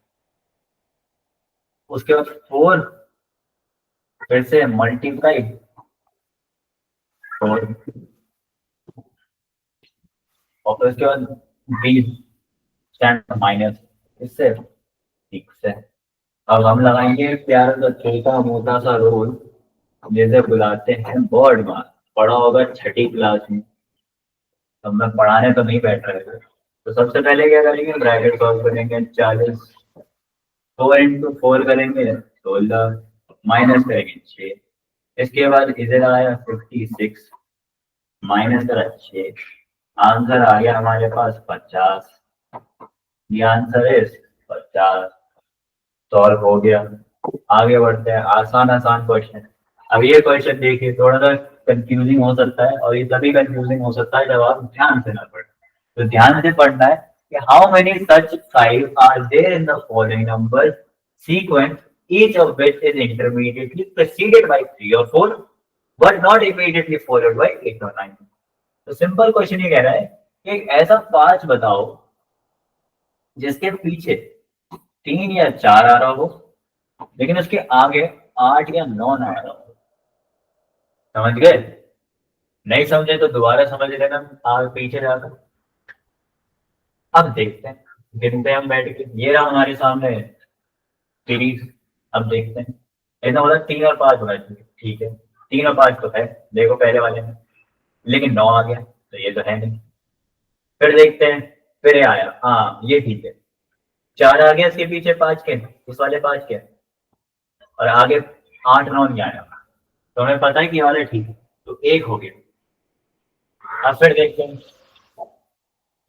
उसके बाद 4 फिर से मल्टीप्लाई 4 और फिर उसके बाद बी स्टैंड माइनस, इससे 6 है। अब हम लगाएंगे प्यारा सा छोटा मोटा सा रोल, जैसे बुलाते हैं बोर्ड मार। पढ़ा होगा छठी क्लास में, अब मैं पढ़ाने तो नहीं बैठ रहे थे। तो सबसे पहले क्या करेंगे, ब्रैकेट सॉल्व करेंगे। 40 4 इंटू 4 करेंगे 16, माइनस करेंगे 6। इसके बाद इधर आया 56, माइनस करा 6। आंसर आ गया हमारे पास 50। ये आंसर है 50। सॉल्व हो गया। आगे बढ़ते हैं, आसान आसान क्वेश्चन। अब ये क्वेश्चन देखिए, थोड़ा सा कंफ्यूजिंग हो सकता है और ये तभी कंफ्यूजिंग हो सकता है जब आप ध्यान से ना पढ़ें। तो ध्यान से पढ़ना है कि how many such five are there in the following number sequence, each of which is intermediately preceded by 3 or 4 but not immediately followed by 8 or 9। तो सिंपल क्वेश्चन ये कह रहा है कि एक ऐसा 5 बताओ जिसके पीछे 3 या 4 आ रहा हो लेकिन उसके आगे 8 या 9 ना आ रहा हो। समझ गए? नहीं समझे तो दोबारा समझ लेना आगे पीछे जाकर। अब देखते हैं, गिनते हैं हम बैठ के, ये रहा हमारे सामने सीरीज। अब देखते हैं, ऐसा मतलब 3 और 5 होना चाहिए, ठीक है 3 और 5 तो है, देखो पहले वाले में, लेकिन 9 आ गया तो ये तो है नहीं। फिर देखते हैं, फिर ये आया, हाँ ये ठीक है, 4 आ गया इसके पीछे 5 के, इस वाले 5 के, और आगे 8 9 नहीं आया, तो हमें पता है कि ये वाला ठीक है, तो एक हो गया। अब फिर देखते हैं,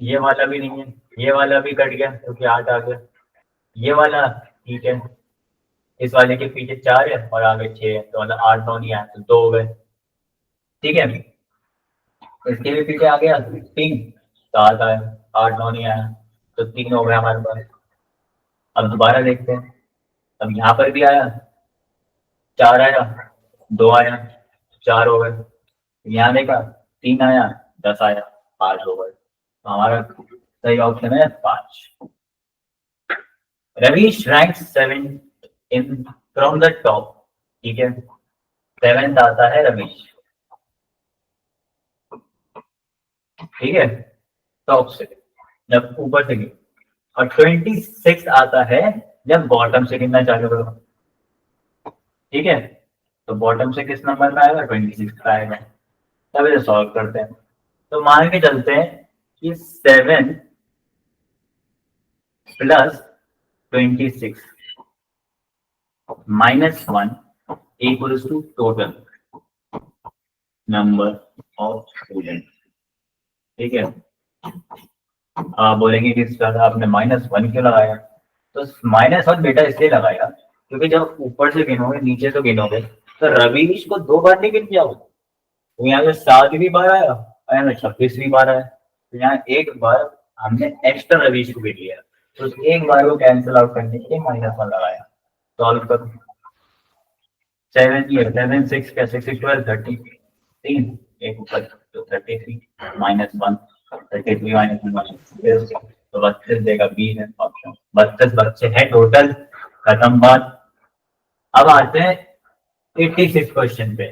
ये वाला भी नहीं है, ये वाला भी कट गया क्योंकि 8 आ गया, ये वाला ठीक है, इस वाले के पीछे 4 है और आगे 6 है, तो मतलब 8 9 नहीं आया तो 2 हो गए, ठीक है। इसके भी पीछे आ गया 3, 7 आया, 8 9 नहीं आया, तो 3 हो गया हमारे पास। अब दोबारा देखते हैं, अब यहाँ पर भी आया, 4 आया, 2 आया, 4 हो गए, यहाँ देखा 3 आया, 10 आया, 5 हो गए, तो हमारा सही ऑप्शन है 5। Ravish rank 7 in from the top, ठीक है, 7th आता है रवीश, ठीक है, टॉप से जब ऊपर से गिर, और 26 आता है जब बॉटम से गिरना चालू करो, ठीक है। तो बॉटम से किस नंबर पे आएगा, 26 पे आएगा। तब इसे सॉल्व करते हैं, तो मान के चलते हैं कि 7 plus 26 -1 equals to total number of student, ठीक है। आप बोलेंगे कि सर आपने -1 क्यों लगाया, तो -1 बेटा इसलिए लगाया क्योंकि जब ऊपर से गिनोगे नीचे से गिनोगे तो रवीश को 2 बार नहीं गिन जाओगे, तो यहाँ पे 7 भी बार आया और यहाँ पे 26 भी बार आया, तो यहाँ एक बार हमने एक्स्ट्रा रवीश को गिन लिया, तो उस एक बार को कैंसिल आउट करने के लिए -1 लगाया। सॉल्व करो, 7 6 क्या 6 12 13, एक ऊपर तो 33 -1, 33 -1 तो 32 देगा, बी है ऑप्शन, 32 बच्चे हैं टोटल, खत्म बात। अब आते हैं 86 क्वेश्चन पे,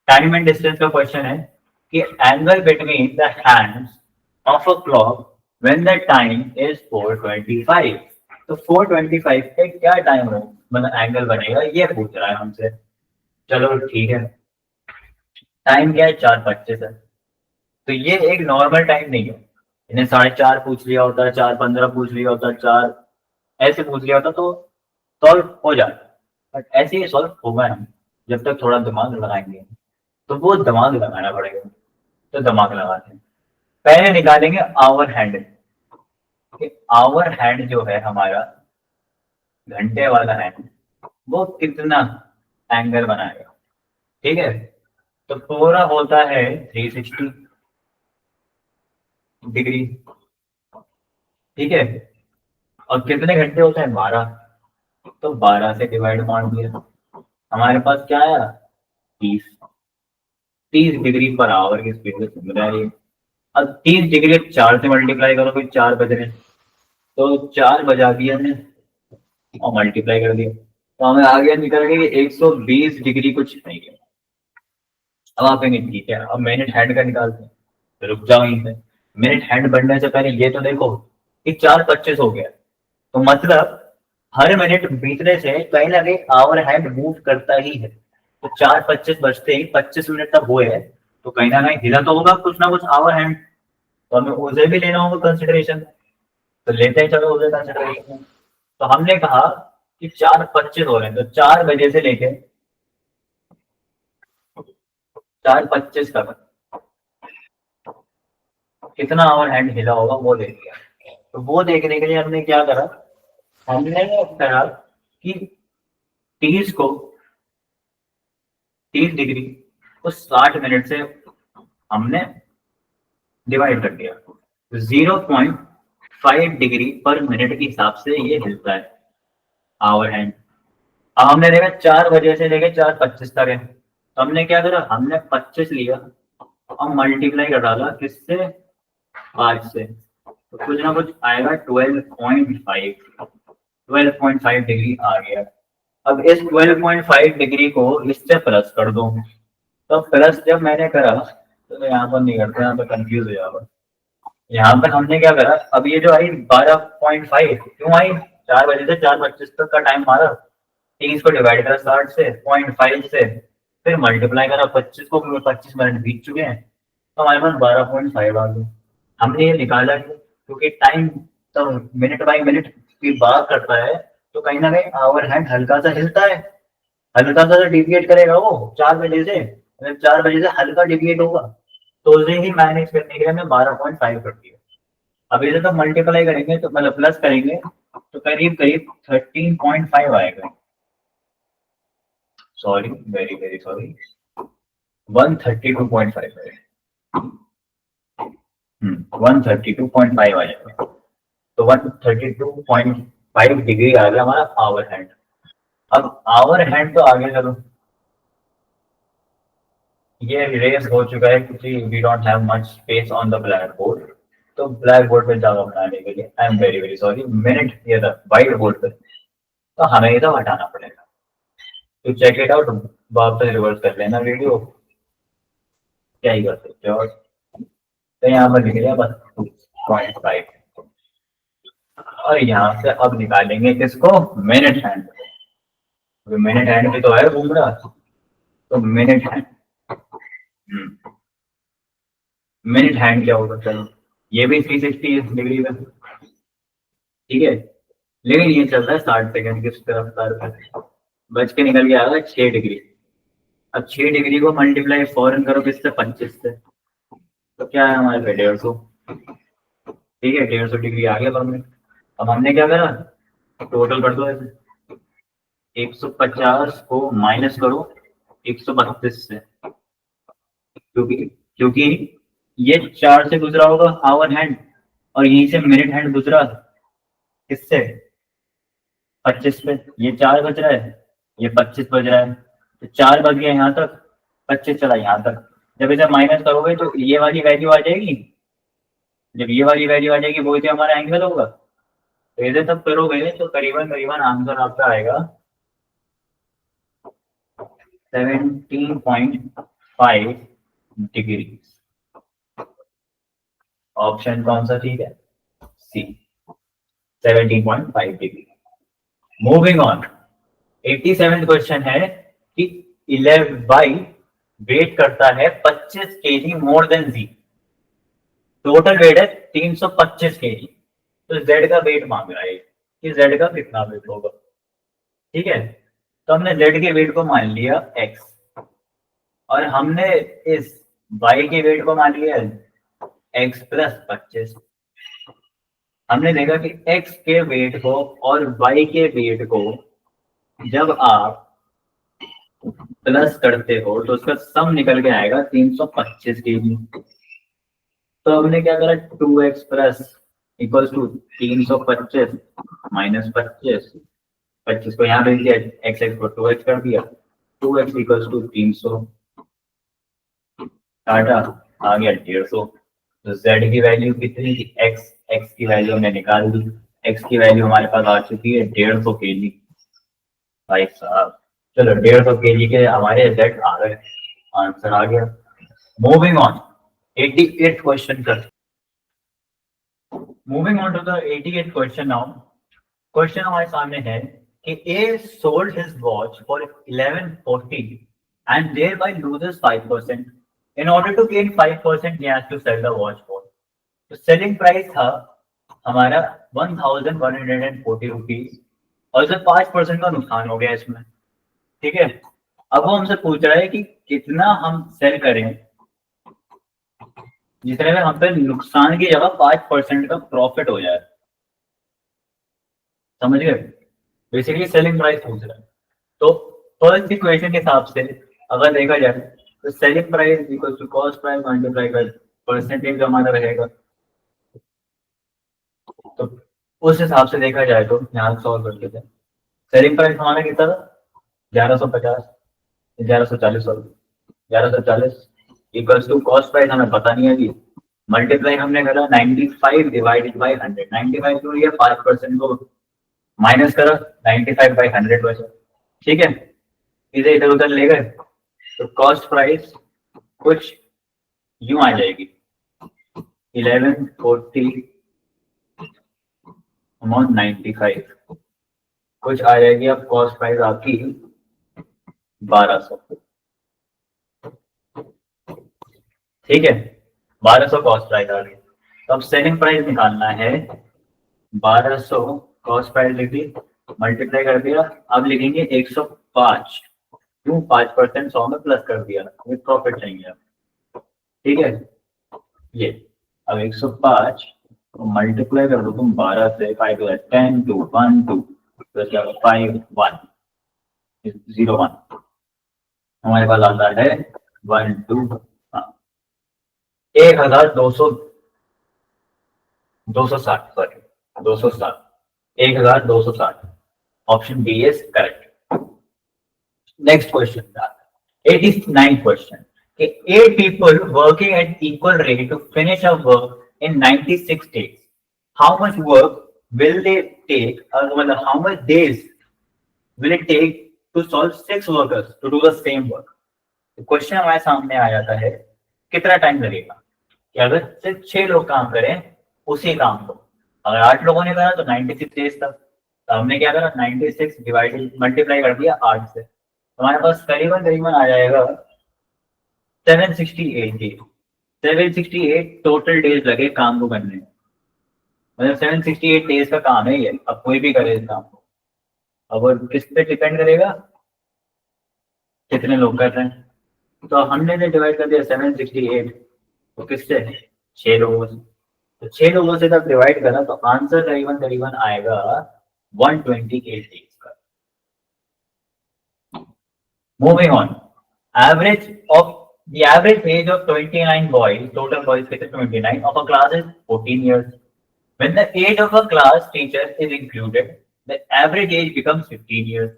टाइम एंड डिस्टेंस का क्वेश्चन है कि angle between the hands of a clock when the time is 4:25, तो 4:25 पे क्या टाइम हो, मतलब एंगल बनेगा, ये पूछ रहा है हमसे। चलो ठीक है, टाइम क्या है, 4:25 है, तो ये एक नॉर्मल टाइम नहीं है, इन्हें 4:30 पूछ लिया होता, 4:15 पूछ लिया होता, 4 ऐसे पूछ लिया होता तो सॉल्व हो जाता, बट ऐसे ही सॉल्व होगा नहीं जब तक थोड़ा दिमाग लगाएंगे, तो वो दिमाग लगाना पड़ेगा, तो दिमाग लगाते हैं। पहले निकालेंगे आवर हैंड, आवर हैंड जो है हमारा घंटे वाला हैंड, वो कितना एंगल बनाएगा, ठीक है। तो पूरा होता है 360 डिग्री, ठीक है, और कितने घंटे होते हैं, 12, तो 12 से डिवाइड मार दिया, हमारे पास क्या आया, 30, 30 डिग्री पर आवर की स्पीड से घूम रहा है ये। अब 30 डिग्री 4 से मल्टीप्लाई करो, फिर 4 बज रहे हैं, तो 4 बजा दिया हमने और मल्टीप्लाई कर दिया, तो हमें आ गया निकल के 120 डिग्री कुछ नहीं है। अब आप कहेंगे ठीक है, अब मिनट हैंड का निकालते हैं, तो रुक जाओ यहीं पे, मिनट हैंड बढ़ने से पहले ये तो देखो कि 4:25 हो गया, तो मतलब हर मिनट बीतने से कहीं ना कहीं आवर हैंड मूव करता ही है, तो 4:25 बजते ही 25 मिनट तक हुए हैं, तो कहीं ना कहीं हिला तो होगा कुछ ना कुछ आवर हैंड, तो हमें उसे भी लेना होगा कंसिडरेशन, तो लेते हैं चलो उसे कंसिडरेशन में। तो हमने कहा कि 4:25 हो रहे हैं, तो 4 बजे से लेके 4:25 तक कितना आवर हैंड हिला होगा वो देख लिया, तो वो देखने के लिए हमने क्या करा, हमने कहा कि 30 को 30 डिग्री को 60 मिनट से हमने डिवाइड कर दिया, 0.5 डिग्री पर मिनट के हिसाब से ये हिलता है आवर हैंड। अब हमने देखा 4 बजे से लेके 4:25 तक है, तो हमने क्या करा, हमने 25 लिया और मल्टीप्लाई कर डाला किससे, 5 से, तो कुछ ना कुछ आएगा 12.5 डिग्री आ गया। अब इस 12.5 डिग्री को इससे प्लस कर दो, तो प्लस जब मैंने करा तो यहाँ पर नहीं करते, यहाँ पर कंफ्यूज हो जाएगा, यहाँ पर हमने क्या करा, अब ये जो आई 12.5 क्यों आई, 4 बजे से 4:25 तक का टाइम मारा, 30 को डिवाइड करा 60 से, 0.5 से, फिर मल्टीप्लाई करा 25 को, 25 मिनट बीत चुके हैं, तो हमारे पास 12.5 आ गए। हमने ये निकाला क्योंकि टाइम तो मिनट बाई मिनट की बात करता है, तो कहीं ना कहीं आवर हैंड हल्का सा हिलता है, हल्का सा डिविएट करेगा वो 4 बजे से, अगर 4 बजे से हल्का डिविएट होगा तो उसे ही मैनेज करने के लिए हमने 12.5 कर दिया। अब इसे तो मल्टीप्लाई करेंगे तो मतलब प्लस करेंगे तो करीब करीब 13.5 आएगा, सॉरी वेरी वेरी सॉरी, 132.5 है। 132.5 आ जाएगा, तो 132.5 डिग्री आ गया हमारा आवर हैंड। अब आवर हैंड तो आगे चलो, ये रेस हो चुका है क्योंकि we don't have much space on the black board, तो ब्लैक बोर्ड पे जावा बनाने के लिए I am very very sorry, minute ये था व्हाइट बोर्ड पे, तो हमें ये तो हटाना पड़ेगा, तो चेक इट आउट, वापस रिवर्स कर लेना वीडियो, क्या ही कर सकते हो। तो यहाँ पर लिख लिया बस 2.5, और यहाँ से अब निकालेंगे किसको, मिनट हैंड, मिनट हैंड भी तो है घूम रहा, तो मिनट हैंड, मिनट हैंड क्या होगा, चलो ये भी 360 डिग्री में, ठीक है, लेकिन ये चल रहा है 60 सेकंड की रफ्तार पर, बच के निकल गया आएगा 6 डिग्री। अब 6 डिग्री को मल्टीप्लाई फॉरन करो किससे, 25 से, तो क्या है हमारे पे 150, ठीक है 150 डिग्री आ गया पर मिनट। अब हमने क्या करा, टोटल कर दो ऐसे, 150 को माइनस करो 132 से, क्योंकि ये 4 से गुजरा होगा आवर हैंड, और यहीं से मिनट हैंड गुजरा किससे, 25 पे, ये 4 बज रहा है, ये 25 बज रहा है, तो 4 बज गया यहाँ तक, 25 चला यहाँ तक, जब इसे माइनस करोगे तो ये वाली वैल्यू आ जाएगी, जब ये वाली वैल्यू आ जाएगी वही तो हमारा एंगल होगा, तो इसे तब करोगे तो करीबन करीबन आंसर आपका आएगा 17.5 डिग्री। ऑप्शन कौन सा ठीक है, सी, 17.5 डिग्री। मूविंग ऑन, 87 क्वेश्चन है कि 11 बाई वेट करता है 25 केजी मोर देन जी, टोटल वेट है 325 केजी, तो जेड का वेट मांग रहा है कि जेड का कितना वेट होगा, ठीक है, तो हमने जेड के वेट को मान लिया एक्स, और हमने इस वाई के वेट को मान लिया एक्स प्लस 25। हमने देखा कि एक्स के वेट को और वाई के वेट को जब आप प्लस करते हो तो उसका सम निकल के आएगा 325 केजी, तो हमने क्या करा, 2x plus equal to 325 minus 25, 25 को यहाँ भेज दिया, एक्स एक्स को 2x कर दिया, 2x इक्वल टू 300, काटा आ गया 150, तो z की वैल्यू कितनी थी, x, x की वैल्यू हमने निकाल दी, x की वैल्यू हमारे पास आ चुकी है 150 केजी, भाई साहब चलो 150 केजी के हमारे z आ गए, आंसर आ गया। मूविंग ऑन, 88 क्वेश्चन कर, moving on to the 88 question now, question हमारे सामने है कि A sold his watch for 1140 and thereby loses 5%. In order to gain 5%, he has to sell the watch for. तो selling price था हमारा 1140 rupees, और इसे 5% का नुकसान हो गया इसमें, ठीक है। अब वो हमसे पूछ रहा है कि कितना हम सेल करें जिसमें हम पे नुकसान की जगह 5% का प्रॉफिट हो जाए, समझ गए, बेसिकली सेलिंग प्राइस पूछ रहा है। तो फर्स्ट इक्वेशन के हिसाब से अगर देखा जाए तो selling price equal to cost price multiply by percentage हमारा रहेगा, तो उस हिसाब से देखा जाए तो यहाँ सॉल्व करते थे, सेलिंग प्राइस हमारा कितना था 1150, 1140 sorry 1140 equals to cost price हमें पता नहीं है जी, मल्टीप्लाई हमने करा 95 डिवाइडेड बाय 100, 95 क्यों लिया, 5% को माइनस करो 95 बाई 100 वैसे, ठीक है, इसे इधर उधर ले गए तो कॉस्ट प्राइस कुछ यूं आ जाएगी, 1140 amount 95 कुछ आ जाएगी। अब कॉस्ट प्राइस आपकी 1200, ठीक है, 1200 कॉस्ट प्राइस आ गई। तो अब सेलिंग प्राइस निकालना है। 1200 कॉस्ट प्राइस लिख दी, मल्टीप्लाई कर दिया। अब लिखेंगे 105, क्यों 5% 100 में प्लस कर दिया, विद प्रॉफिट चाहिए, ठीक है। ये अब 105 मल्टीप्लाई कर दो तुम 12 से, 5 10 2 1 2 प्लस 5 1 0 1, हमारे पास आता है 1 2 1200 260, sorry 260, 1260। Option B is correct. Next question, 89th question. 8 people working at equal rate to finish a work in 96 days. How much work will they take? How much days will it take to solve 6 workers to do the same work? Question हमारे सामने आ जाता है, कितना time लगेगा कि अगर सिर्फ 6 लोग काम करें उसी काम को। अगर 8 लोगों ने करा तो 96 डेज तक। तो हमने क्या करा, 96 डिवाइडेड मल्टीप्लाई कर दिया 8 से, तो हमारे पास करीबन करीबन आ जाएगा 768 डेज। 768 टोटल डेज लगे काम को करने में, मतलब 768 डेज का काम है ये। अब कोई भी करे इस काम को, अब वो किस पे डिपेंड करेगा, कितने लोग कर रहे हैं। तो हमने जो डिवाइड कर दिया 768 तो किससे, 6 लोगों से। तो 6 लोगों से जब डिवाइड करा तो आंसर करीबन करीबन आएगा 128 डेज का। Moving on, average of the average age of 29 boys, total boys कितने 29 of a class is 14 years. When the age of a class teacher is included, the average age becomes 15 years.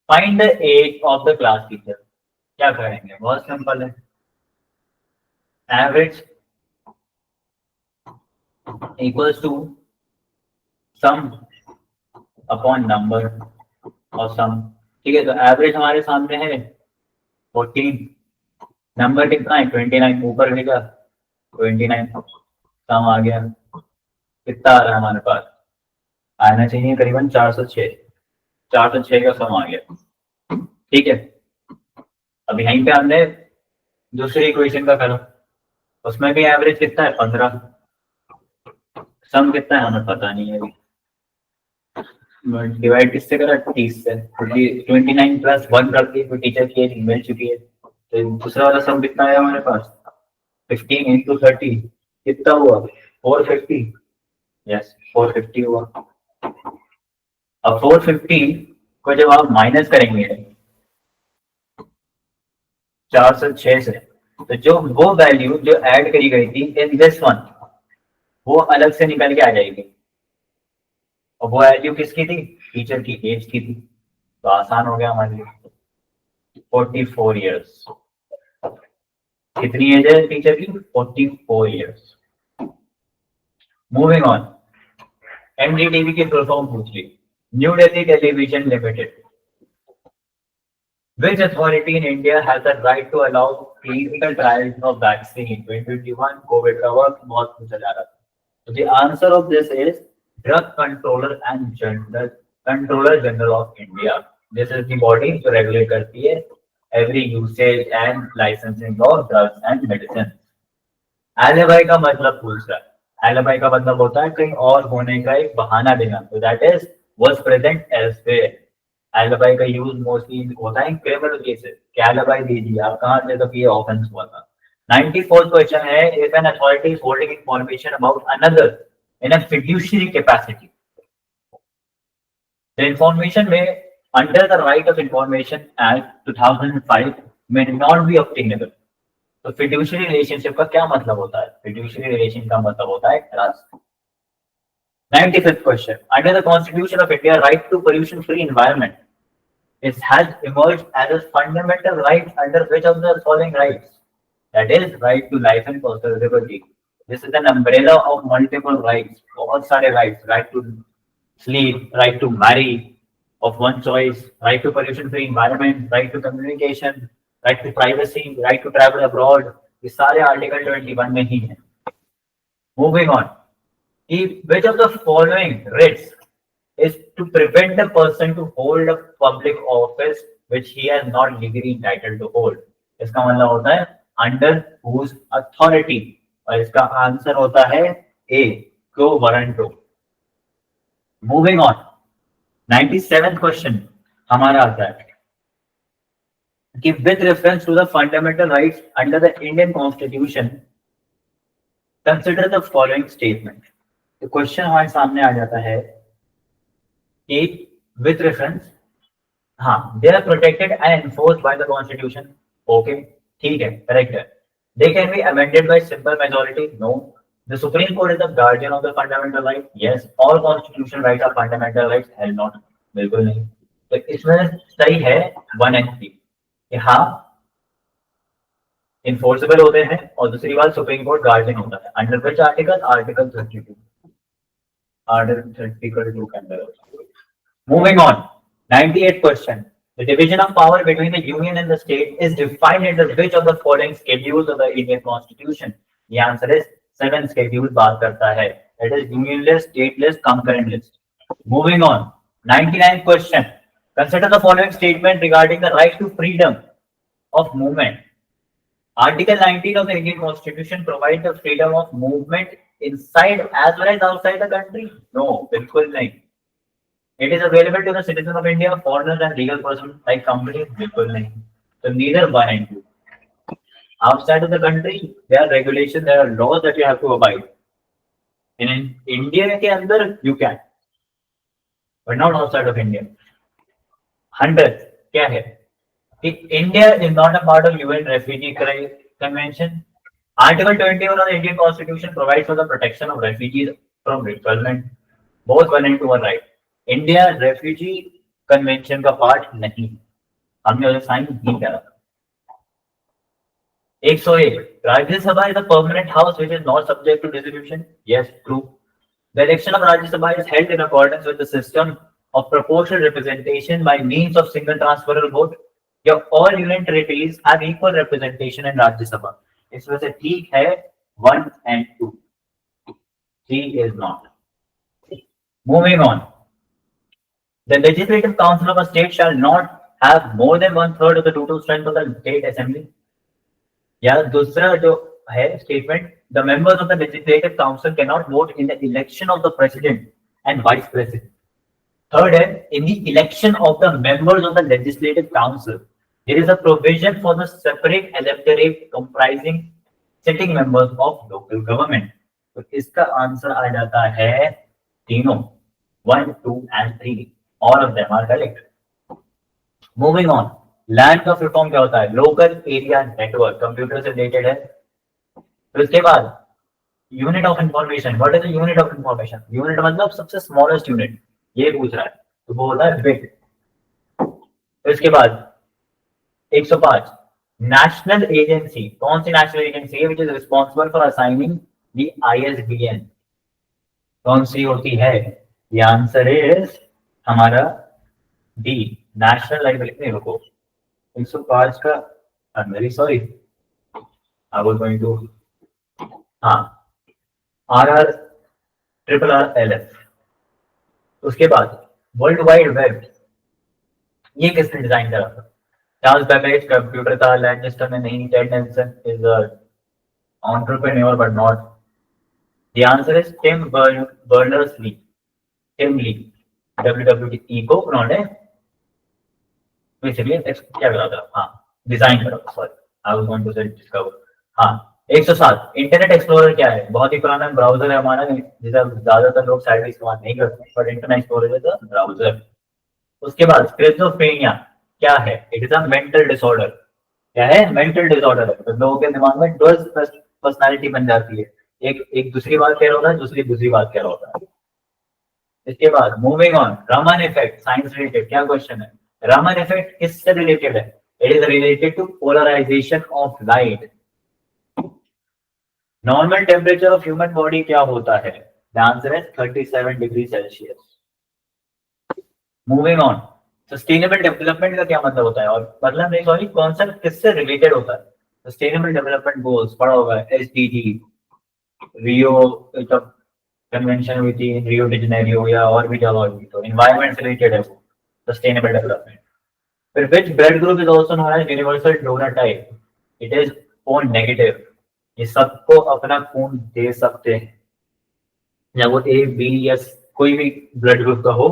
Find the age of the class teacher. क्या करेंगे, बहुत simple है। Average equals to sum upon number और sum, ठीक है। तो average हमारे सामने है 14, नंबर कितना है 29, ऊपर लिखा 29, सम आ गया, कितना आ रहा है हमारे पास, आना चाहिए करीबन 406, 406 का सम आ गया, ठीक है। अब यहीं पे हमने दूसरी इक्वेशन का करो, उसमें भी एवरेज कितना है 15, सम कितना है हमें पता नहीं है अभी, डिवाइड किससे करा 30 से, क्योंकि 29 प्लस 1 करके तो टीचर की एज मिल चुकी है। तो दूसरा वाला सम कितना है हमारे पास 15 into 30 कितना हुआ 450, यस 450 हुआ। अब 450 को जब आप माइनस करेंगे 406 से, तो जो वो वैल्यू जो ऐड करी गई थी इन दिस वन वो अलग से निकल के आ जाएगी, और वो वैल्यू किसकी थी, टीचर की एज की थी। तो आसान हो गया हमारे लिए। 44 इयर्स, कितनी एज है टीचर की 44 इयर्स। मूविंग ऑन, एनडीटीवी की फुल फॉर्म पूछ ली, new Delhi television limited. Which authority in India has the right to allow clinical trials of vaccine? 2021 COVID का वक्त बहुत पूछा जा रहा था। So the answer of this is Drug Controller and Controller General of India. This is the body जो regulate करती है every usage and licensing of drugs and medicine. Alibi का मतलब पूछ रहा है, alibi का मतलब होता है कहीं और होने का एक बहाना देना, तो that is was present elsewhere. alibi का यूज मोस्टली होता है क्रिमिनल केसेस, क्या alibi दीजिए आप कहाँ से तब ये ऑफेंस हुआ था। 94th क्वेश्चन है, if an authority is holding information about another in a fiduciary capacity, the information may under the right of information act 2005 may not be obtainable. तो fiduciary relationship का क्या मतलब होता है, fiduciary relation का मतलब होता है trust. 95th question, under the Constitution of India, right to pollution-free environment it has emerged as a fundamental right under which of the following rights? That is, right to life and personal liberty. This is an umbrella of multiple rights. बहुत सारे rights, right to sleep, right to marry of one choice, right to pollution-free environment, right to communication, right to privacy, right to travel abroad. ये सारे article 21 में ही है। Moving on. Which of the following risks is to prevent the person to hold a public office which he has not legally entitled to hold? इसका मतलब होता है under whose authority, और इसका आंसर होता है A, quo warranto. Moving on. 97th question हमारा आता है कि with reference to the fundamental rights under the Indian Constitution, consider the following statement. तो क्वेश्चन हमारे सामने आ जाता है कि विथ रेफरेंस, हाँ, they are protected and enforced by the constitution. Okay, ठीक है, करेक्ट है. They can be amended by simple majority. No. The supreme court is the guardian of the fundamental right. Yes. All constitution rights are fundamental rights. Hell not. बिल्कुल नहीं. तो इसमें सही है 1 and 3 कि हाँ इन्फोर्सेबल होते हैं, और दूसरी बात सुप्रीम कोर्ट गार्डियन होता है. Under which article? Article 32. Article 32 के अंदर. Moving on. 98th question. The division of power between the union and the state is defined under which of the following schedules of the Indian Constitution? The answer is 7 schedule बात करता है. It is union list, state list, concurrent list. Moving on. 99th question. Consider the following statement regarding the right to freedom of movement. Article 19 of the Indian Constitution provides the freedom of movement inside as well as outside the country. No, बिल्कुल नहीं. It is available to the citizens of India, foreigners and legal persons like companies. बिल्कुल नहीं. So neither 1 and 2. Outside of the country, there are regulations, there are laws that you have to abide. In India के अंदर you can, but not outside of India. 100 क्या है? India is not a part of UN Refugee Convention. Article 21 of the Indian Constitution provides for the protection of refugees from resettlement. Both 1 and 2 are right. India refugee convention का part नहीं, हमने उसे sign नहीं करा. 101. Rajya Sabha is a permanent house which is not subject to dissolution. Yes, true. The election of Rajya Sabha is held in accordance with the system of proportional representation by means of single transferable vote. Your all union territories have equal representation in Rajya Sabha. इसमें से ठीक है 1 and 2. 3 is not. Moving on. The Legislative Council of a state shall not have more than 1/3 of the total strength of the state assembly. या दूसरा जो है statement, the members of the Legislative Council cannot vote in the election of the president and vice president. Third है, in the election of the members of the Legislative Council, there is a provision for the separate electorate comprising sitting members of local government. तो इसका answer आ जाता है तीनों, 1, 2 and 3. All of them are correct. Moving on. Land of reform क्या होता है? Local area network, computer से related है. तो इसके बाद unit of information. What is the unit of information? Unit मतलब सबसे स्मॉलेस्ट यूनिट, ये पूछ रहा है, तो वो होता है बिट. तो इसके बाद 105. National agency. कौन सी नेशनल एजेंसी है which is responsible for assigning the ISBN? कौन सी होती है? ये आंसर इज हमारा डी, नेशनल लाइब्रेरी. नहीं, रुको, 105 का, I am very sorry, I was going to, हाँ, RRRLF. उसके बाद वर्ल्ड वाइड वेब, ये किसने डिजाइन करा था? चार्ल्स बेबेज कंप्यूटर था, लैंचेस्टर में नहीं. Ted Nelson is entrepreneur but not. The answer is Tim Berners-Lee. Tim Lee. WWT को उन्होंने बेसिकली क्या करा था? हाँ, डिजाइन करा. Sorry, I was going to say discover. हाँ. 107. इंटरनेट एक्सप्लोरर क्या है? बहुत ही पुराना ब्राउजर है हमारा, जिसे ज्यादातर लोग साइड में इस्तेमाल नहीं करते, but internet explorer is a browser. उसके बाद स्किज़ोफ्रेनिया क्या है? It is a mental disorder. क्या है? मेंटल डिसऑर्डर है. तो लोगों के दिमाग में डुअल पर्सनालिटी बन जाती है, एक दूसरी बात कह रहा होता है, दूसरी बात कह रहा होता है. इसके बाद moving on. Raman effect, science related. क्या क्वेश्चन है? रामन इफेक्ट किससे रिलेटेड है? It is related to polarisation of light. Normal temperature of human body क्या होता है? The answer is 37 degree Celsius. Moving on. Sustainable development का क्या मतलब होता है? और मतलब नहीं, सॉरी, कॉन्सेप्ट किससे रिलेटेड होता है? सस्टेनेबल डेवलपमेंट गोल्स पढ़ा होगा, SDG. रियो कन्वेंशन हुई थी, रियो डी जेनेरियो, या और भी जगह हुई, तो इन्वायरमेंट से रिलेटेड है वो, सस्टेनेबल डेवलपमेंट। फिर which blood group is also known as universal donor type? It is O negative. ये सबको अपना खून दे सकते हैं, या वो ए बी या कोई भी ब्लड ग्रुप का हो,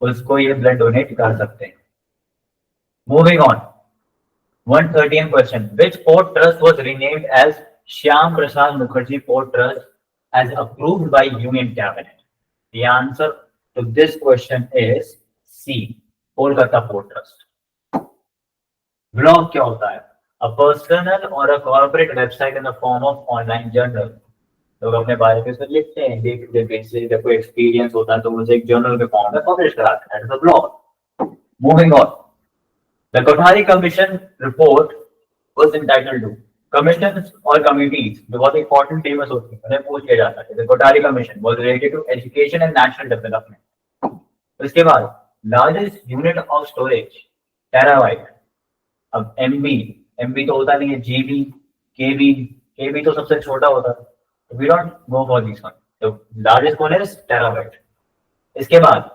उसको ये ब्लड डोनेट कर सकते हैं। Moving on, 113 question. Which port trust was renamed as Shyam Prasad Mukherjee Port Trust as approved by Union Cabinet? The answer to this question is C. Kolkata Port Trust. Blog क्या होता है? A personal or a corporate website in the form of online journal. लोग अपने बारे में उसमें लिखते हैं, देखते हैं, बेसिकली जब कोई एक्सपीरियंस होता है तो उसे एक जर्नल के फॉर्म में पब्लिश कराते हैं, that is a blog. Moving on, the Kothari Commission report was entitled to commissions or committees, बहुत important famous होती है, उन्हें पूछ लिया जाता है। The Kothari Commission was related to education and national development. उसके बाद largest unit of storage terabyte। अब MB तो होता नहीं है, GB, KB तो सबसे छोटा होता है, we don't go for this one, तो largest one is terabyte। इसके बाद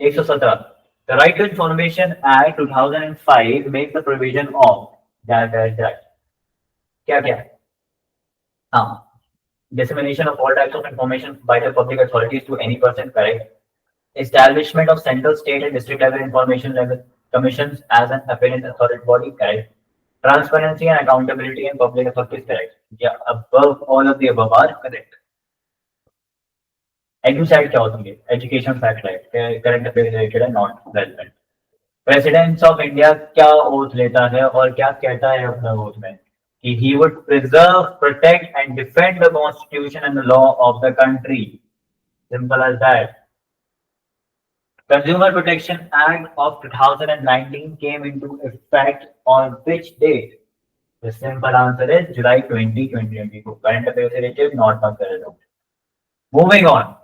117, the Right to Information Act 2005 makes the provision of that क्या क्या है? हाँ, dissemination of all types of information by the public authorities to any person, correct? Establishment of central, state and district level information level commissions as an appellate authority body, correct? Transparency and accountability in public authorities, correct? Yeah, above all of the above are correct. एडुसाइड क्या होती है? Education fact, right, current affair related है, not relevant. President of India क्या oath लेता है और क्या कहता है अपने ओथ में? कि he would preserve, protect and defend the constitution and the law of the country, simple as that. Consumer Protection Act of 2019 came into effect on which date? The simple answer is July 2022. Current affairs related, not relevant. Moving on.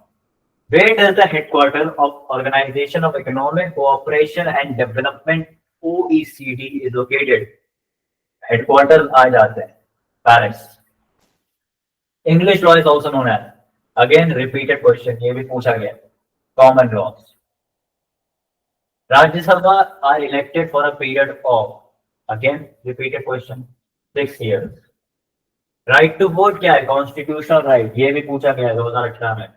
Where does the headquarters of Organization of Economic Cooperation and Development OECD is located? Headquarters आ जाते हैं Paris. English law is also known as, again repeated question, ये भी पूछा गया, common laws. Rajya Sabha are elected for a period of, again repeated question, 6 years. Right to vote क्या है? Constitutional right, ये भी पूछा गया 2018 में.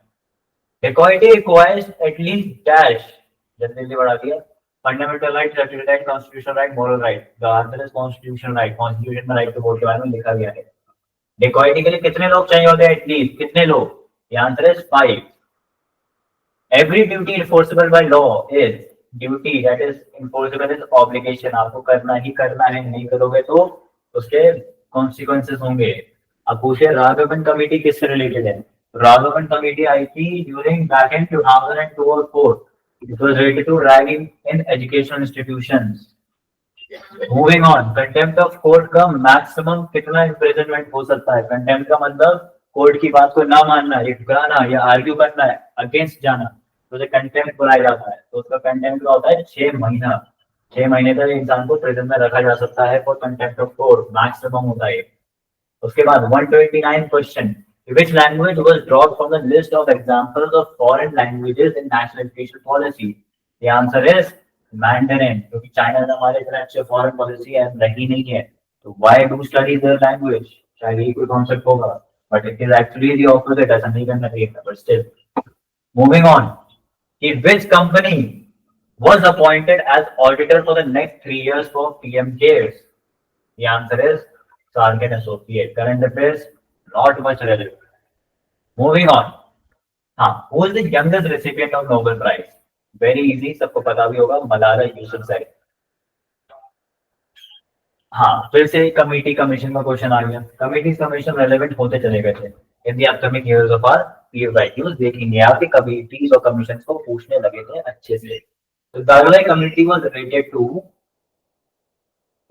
Equality requires at least dash, जल्दी बढ़ा दिया, fundamental right, statutory right, constitutional right, moral right. The answer is constitutional right. Constitution में right to vote के बारे में लिखा गया है. Equality के लिए कितने लोग चाहिए होते हैं? At least कितने लोग? The answer is 5. Every duty enforceable by law is duty, that is enforceable is obligation. आपको करना ही करना है, नहीं करोगे तो उसके consequences होंगे. अब पूछे राघवन कमेटी किससे रिलेटेड है? राघवन कमेटी आई थी ड्यूरिंग बैक इन 2002 और 4. It was related to ragging in educational institutions. Moving on, contempt of court का maximum कितना imprisonment हो सकता है? Contempt का मतलब कोर्ट की बात को ना मानना, इकराना या आर्ग्यू करना है, अगेंस्ट जाना, तो उसे कंटेम्प्ट बुलाया जाता है। तो उसका कंटेम्प्ट क्या होता है? 6 महीना, 6 महीने तक इंसान को प्रिजन में रखा जा सकता है for contempt of court, maximum होता है। उसके बाद 129 question, which language was dropped from the list of examples of foreign languages in national education policy? The answer is Mandarin, क्योंकि चाइना ने हमारे तरह अच्छे फॉरेन पॉलिसी है रही नहीं है, तो why do study their language? शायद यही कोई कॉन्सेप्ट होगा, but it is actually the opposite, ऐसा नहीं करना चाहिए था, but still. Moving on, which company was appointed as auditor for the next 3 years for PM CARES? The answer is Sargent Associate. Current affairs, not much relevant. Moving on, who is the youngest recipient of Nobel Prize? Very easy, सबको पता भी होगा, मलाला यूसुफजई। फिर से committee commission का question आ गया। Committee commission relevant होते चले गए थे in the upcoming years of our PSIQs. देखेंगे आपके कमेटीज और कमीशन को पूछने लगे थे अच्छे से। तो दारुलाई committee was related to,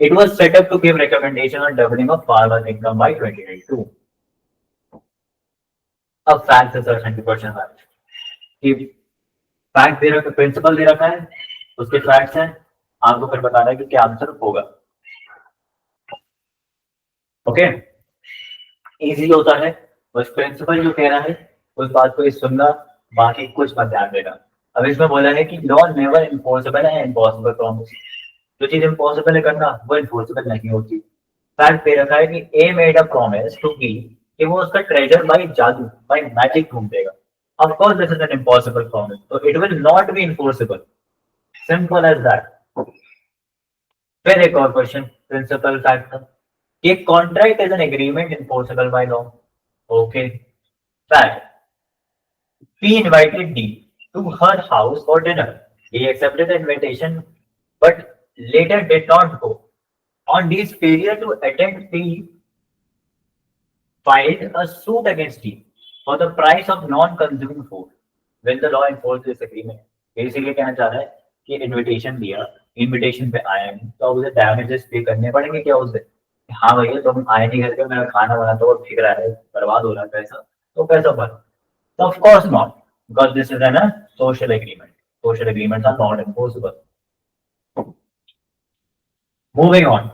it was set up to give recommendation on doubling of farmers income by 2022. अब फैक्ट रिसर्च 100% है कि फैक्ट दे रखा, प्रिंसिपल दे रखा है, उसके फैक्ट्स हैं, आपको फिर बताना है कि क्या आंसर होगा। ओके, इजी होता है, बस प्रिंसिपल जो कह रहा है उस बात को ही सुनना, बाकी कुछ मत ध्यान देना। अब इसमें बोला है कि लॉ नेवर इम्पॉसिबल है इम्पॉसिबल प्रॉमिस। जो चीज इम्पॉसिबल है करना वो इम्पॉसिबल नहीं होती। फैक्ट दे रखा है कि A made a promise to B कि वो उसका ट्रेजर बाय जादू बाय मैजिक ढूंढ देगा। Of course this is an impossible promise, तो it will not be enforceable, simple as that. फिर एक और क्वेश्चन प्रिंसिपल फैक्ट का, ये contract is an agreement enforceable by law. Okay, fact, P invited D to her house for dinner. He accepted the invitation but later did not go. On D's failure to attend, P filed a suit against D for the price of non-consumed food. When the law enforced this agreement, basically कहना चाह रहा है कि invitation दिया, invitation पे आया नहीं, तो अब उसे डैमेजेस पे करने पड़ेंगे क्या उसे? हाँ भैया तुम आए नहीं घर पे, मेरा खाना बनाता हुआ बिक रहा है, बर्बाद हो रहा है पैसा, तो पैसा भरो। So of course not, because this is a social agreement. Social agreements are not enforceable. Moving on.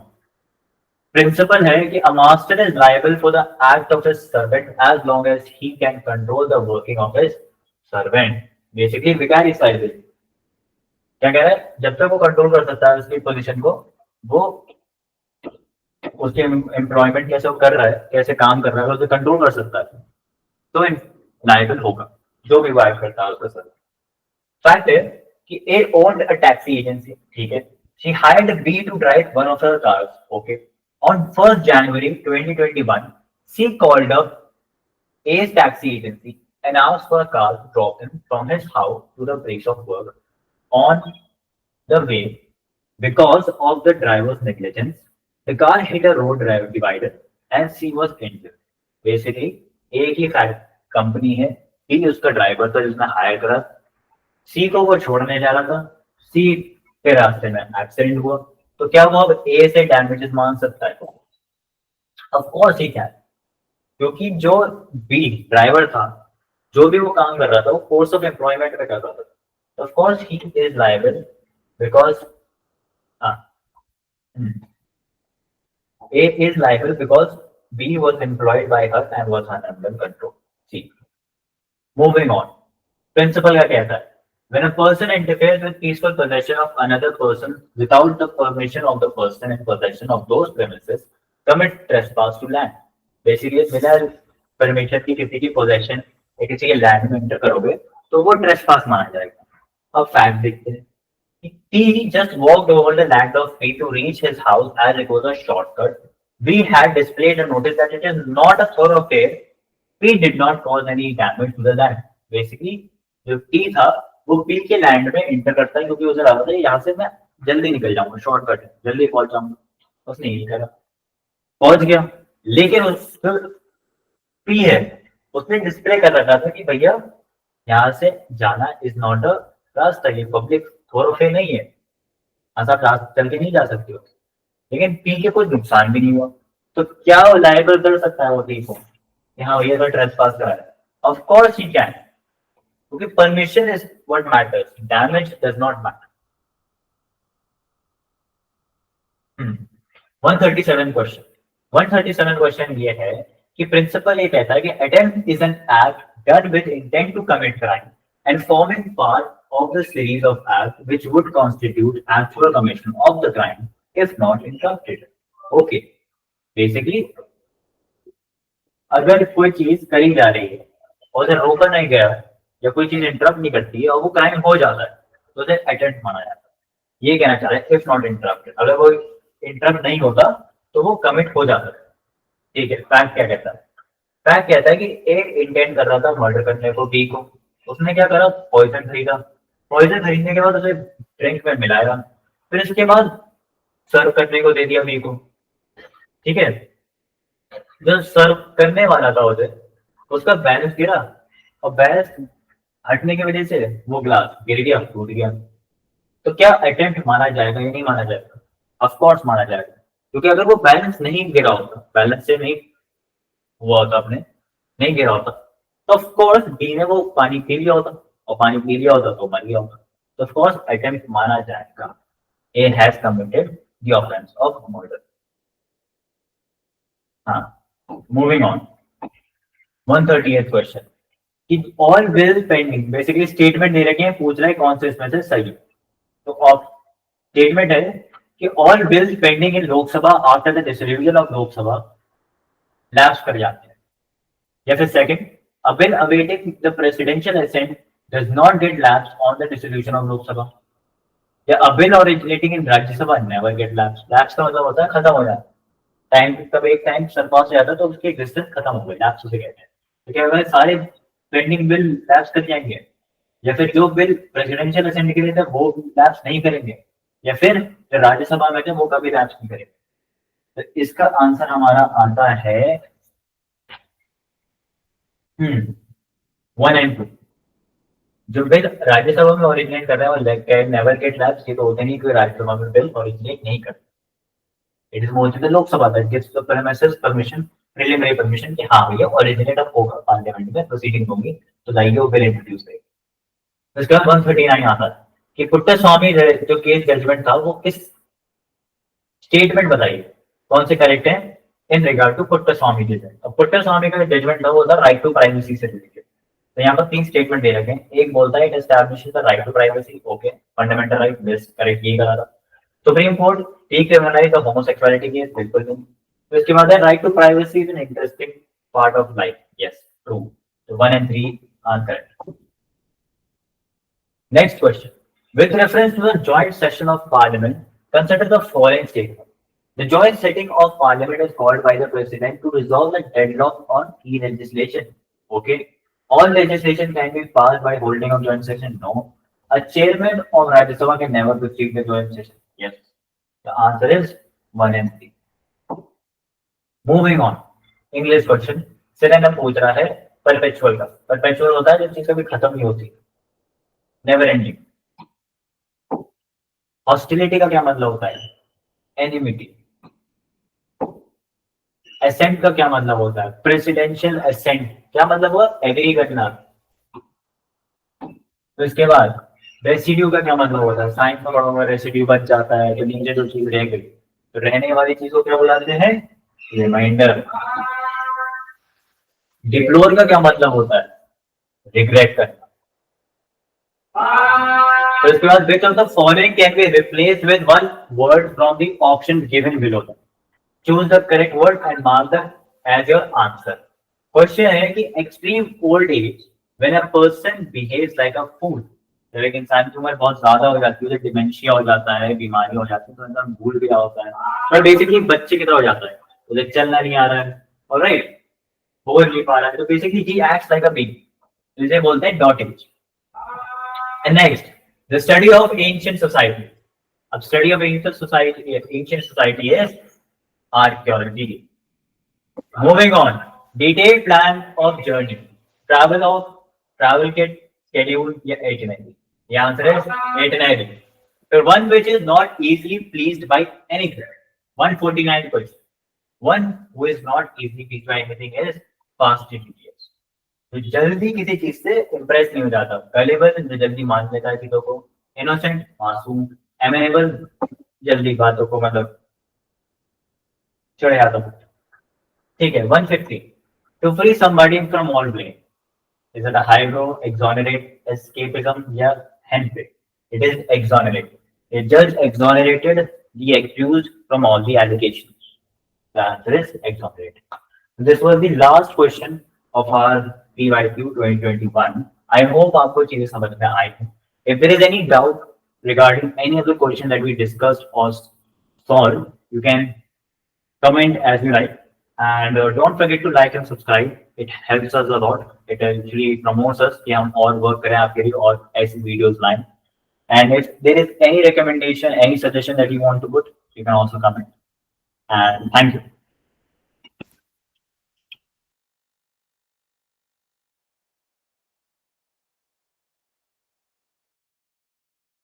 Principle है कि a master is liable for the act of his servant as long as he can control the working of his servant. Basically, vicarious liability. क्या कह रहा है? जब तक वो control कर सकता है उसकी पोजीशन को, वो उसके एम्प्लॉयमेंट कैसे वो कर रहा है, कैसे काम कर रहा है, उसे कंट्रोल कर सकता है, तो लाइबल होगा जो भी वाइफ करता है उसका सर। फैक्ट है कि A owned a taxi agency, ठीक है, she hired B to drive one of her cars. Okay, on 1st January 2021 she called up A's taxi agency and asked for a car to drop him from his house to the place of work. On the way, because of the driver's negligence, the car hit a road divider and she was injured. Basically, एक ही company है, सी उसका driver था जिसने higher करा, सी को वो छोड़ने जा रहा था, सी के रास्ते में एक्सीडेंट हुआ, तो क्या वो अब ए से डैमेजेस मांग सकता है? ऑफ कोर्स ही क्या, क्योंकि जो बी ड्राइवर था, जो भी वो काम कर रहा था वो कोर्स ऑफ एम्प्लॉयमेंट में कर रहा था, of course he is liable because A is liable because B was employed by her and was under control. See, moving on. Principle क्या कहता है? When a person interferes with peaceful possession of another person without the permission of the person in possession of those premises, commit trespass to land. Basically, बिना permission की किसी की possession या किसी के लैंड में एंटर करोगे तो वो trespass माना जाएगा। अब फैक्ट देखते हैं। He just walked over the land of B to reach his house as it was a shortcut. B had displayed a notice that it is not a thoroughfare. B did not cause any damage to the land. Basically, जो T था वो B के land में inter करता है क्योंकि उसे लगा था यहाँ से मैं जल्दी निकल जाऊंगा, शॉर्टकट है, जल्दी पहुंच जाऊंगा। उसने यही करा, पहुंच गया, लेकिन उस P है उसने डिस्प्ले कर रखा था कि भैया यहाँ से जाना इज नॉट अ रास्ता, ये पब्लिक थोरोफेयर नहीं है, ऐसा रास्ता चल के नहीं जा सकते हो। लेकिन पी के कुछ नुकसान भी नहीं हुआ, तो क्या वो लायबल कर सकता है वो टी को? हाँ भैया तो ट्रेसपास करा है, ऑफ कोर्स ही कैन, क्योंकि permission is what matters, damage does not matter. 137 question, 137 question ये है कि प्रिंसिपल ये कहता है कि attempt is an act done with intent to commit crime and forming part of the series of acts which would constitute actual commission of the crime if not interrupted. Okay, basically, अगर कोई चीज करी जा रही है और उसे रोका नहीं गया या कोई चीज इंटरप्ट नहीं करती है और वो क्राइम हो जाता है तो उसे अटेम्प्ट माना जाता है। ये कहना चाह रहे हैं इफ नॉट इंटरप्टेड, अगर वो इंटरप्ट नहीं होता तो वो कमिट हो जाता है। ठीक है, फैक्ट क्या कहता है? फैक्ट कहता है कि ए इंटेंट कर रहा था मर्डर करने को बी को, उसने क्या करा, पॉइजन खरीदा, पॉइजन खरीदने के बाद उसे ड्रिंक में मिलाया, फिर इसके बाद सर्व करने को दे दिया बी को। ठीक है, जो सर्व करने वाला था उसे, उसका बैलेंस गिरा और बैलेंस हटने की वजह से वो ग्लास गिर गया, टूट गया, तो क्या अटेम्प्ट माना जाएगा या नहीं माना जाएगा? ऑफ कोर्स माना जाएगा, क्योंकि अगर वो बैलेंस नहीं गिरा होता, बैलेंस से नहीं हुआ होता, अपने नहीं गिरा होता, तो ऑफ कोर्स बी ने वो पानी पी लिया होता, और पानी पी लिया होता तो मर गया होता, तो ऑफ कोर्स अटेम्प्ट माना जाएगा। A has committed the offence of murder. हाँ, मूविंग ऑन। 138th क्वेश्चन कि all bill pending, basically statement दे रखे हैं, पूछ रहा है कौन से इसमें से सही। तो स्टेटमेंट है कि all bills pending in Lok Sabha after the dissolution of Lok Sabha lapse कर जाते हैं। या फिर second, a bill awaiting the presidential assent does not get lapse on the dissolution of Lok Sabha. या a bill originating in Rajya Sabha never get lapse. Lapse का मतलब होता है खत्म हो जाता है, टाइम कब एक टाइम सरपास हो जाता है तो उसकी एग्जिस्टेंस खत्म हो गई, लैप्स उसे कहते हैं। तो क्या होगा, सारे पेंडिंग बिल लैप्स कर जाएंगे, या फिर जो बिल प्रेसिडेंशियल असेंट के लिए थे वो लैप्स नहीं करेंगे, या फिर जो राज्यसभा में थे वो कभी लैप्स नहीं करेंगे। तो इसका आंसर हमारा आता है 1 and 2। जो बिल राज्यसभा में ओरिजिनेट कर रहा है वो नेवर गेट लैप्स, ये तो होते नहीं कि राज्यसभा में बिल ओरिजिनेट नहीं करते। It is mostly the Lok Sabha that gives the premises permission, preliminary permission कि हाँ भैया ओरिजिनेट अब होगा, पार्लियामेंट में प्रोसीडिंग होंगी तो लाइए वो बिल इंट्रोड्यूस करेगी। उसके बाद 139 आता है कि पुट्टास्वामी जो केस जजमेंट था वो किस स्टेटमेंट बताइए कौन से करेक्ट है in regard to Puttaswamy judgment. अब पुट्टास्वामी का जजमेंट था वो था राइट टू प्राइवेसी से रिलेटेड। तो यहाँ पर 3 स्टेटमेंट दे रखे हैं। एक बोलता है it establishes the right to privacy, okay, fundamental right, best correct, ये करा था। Supreme court decriminalise the homosexuality case, बिल्कुल नहीं। तो इसके बाद है right to privacy is an interesting part of life, yes true. तो 1 and 3 are correct. Next question. With reference to the joint session of Parliament, consider the following statement. The joint sitting of Parliament is called by the President to resolve the deadlock on key legislation. Okay. All legislation can be passed by holding of joint session. No. A chairman of Rajya Sabha can never proceed the joint session. Yes. The answer is 1 and 3. Moving on. English question. Synonym पूछ रहा है perpetual का। Perpetual होता है जब चीज कभी खत्म नहीं होती, नेवर एंडिंग। हॉस्टिलिटी का क्या मतलब होता है, एनिमिटी। असेंट का क्या मतलब होता है, प्रेसिडेंशियल असेंट, क्या मतलब हुआ, एग्री करना। तो इसके बाद रेसिड्यू का क्या मतलब होता है, साइंस में पढ़ोगे रेसिड्यू बच जाता है तो नीचे जो चीज रह गई, तो रहने वाली चीज को क्या बुलाते हैं, रिमाइंडर। डिप्लोर का क्या मतलब होता है, रिग्रेट करना। तो इसके बाद which of the following can be replaced with one word from the option given below? Choose the correct word and mark the as your answer. Question है कि extreme old age when a person behaves like a fool, जब एक इंसान की उम्र बहुत ज्यादा हो जाती है, उसे डिमेंशिया हो जाता है, बीमारी हो जाती है, तो इंसान भूल गया होता है, पर बेसिकली बच्चे की तरह हो जाता है, उसे चलना नहीं आ रहा है, ऑलराइट, बोल नहीं पा रहा है, तो basically he acts like a baby, इसे बोलते हैं dotage. And next, the study of ancient society. अब study of ancient society is archaeology. Moving on, detailed plan of journey, travel kit, schedule या itinerary. The answer is itinerary. So one which is not easily pleased by anything. 149 question. One who is not easily pleased by anything is fast and furious. तो जल्दी किसी चीज से Impress नहीं हो जाता, गलेबल जल्दी मान लेता है चीजों को, इनोसेंट मासूम, एमेनेबल जल्दी बातों को मतलब चढ़ जाता हूँ। ठीक है। 150 to free somebody from all blame, is it a highbrow, exonerate, escapism या handpick? It is exonerate. A judge exonerated the accused from all the allegations. The answer is exonerated. This was the last question of our PYQ 2021. I hope आपको चीजें समझ में आई हैं. If there is any doubt regarding any of the question that we discussed or solved, you can comment as you like. And don't forget to like and subscribe. It helps us a lot. It actually promotes us कि हम और work करें आपके लिए और ऐसी videos लाएं. And if there is any recommendation, any suggestion that you want to put, you can also comment. And thank you.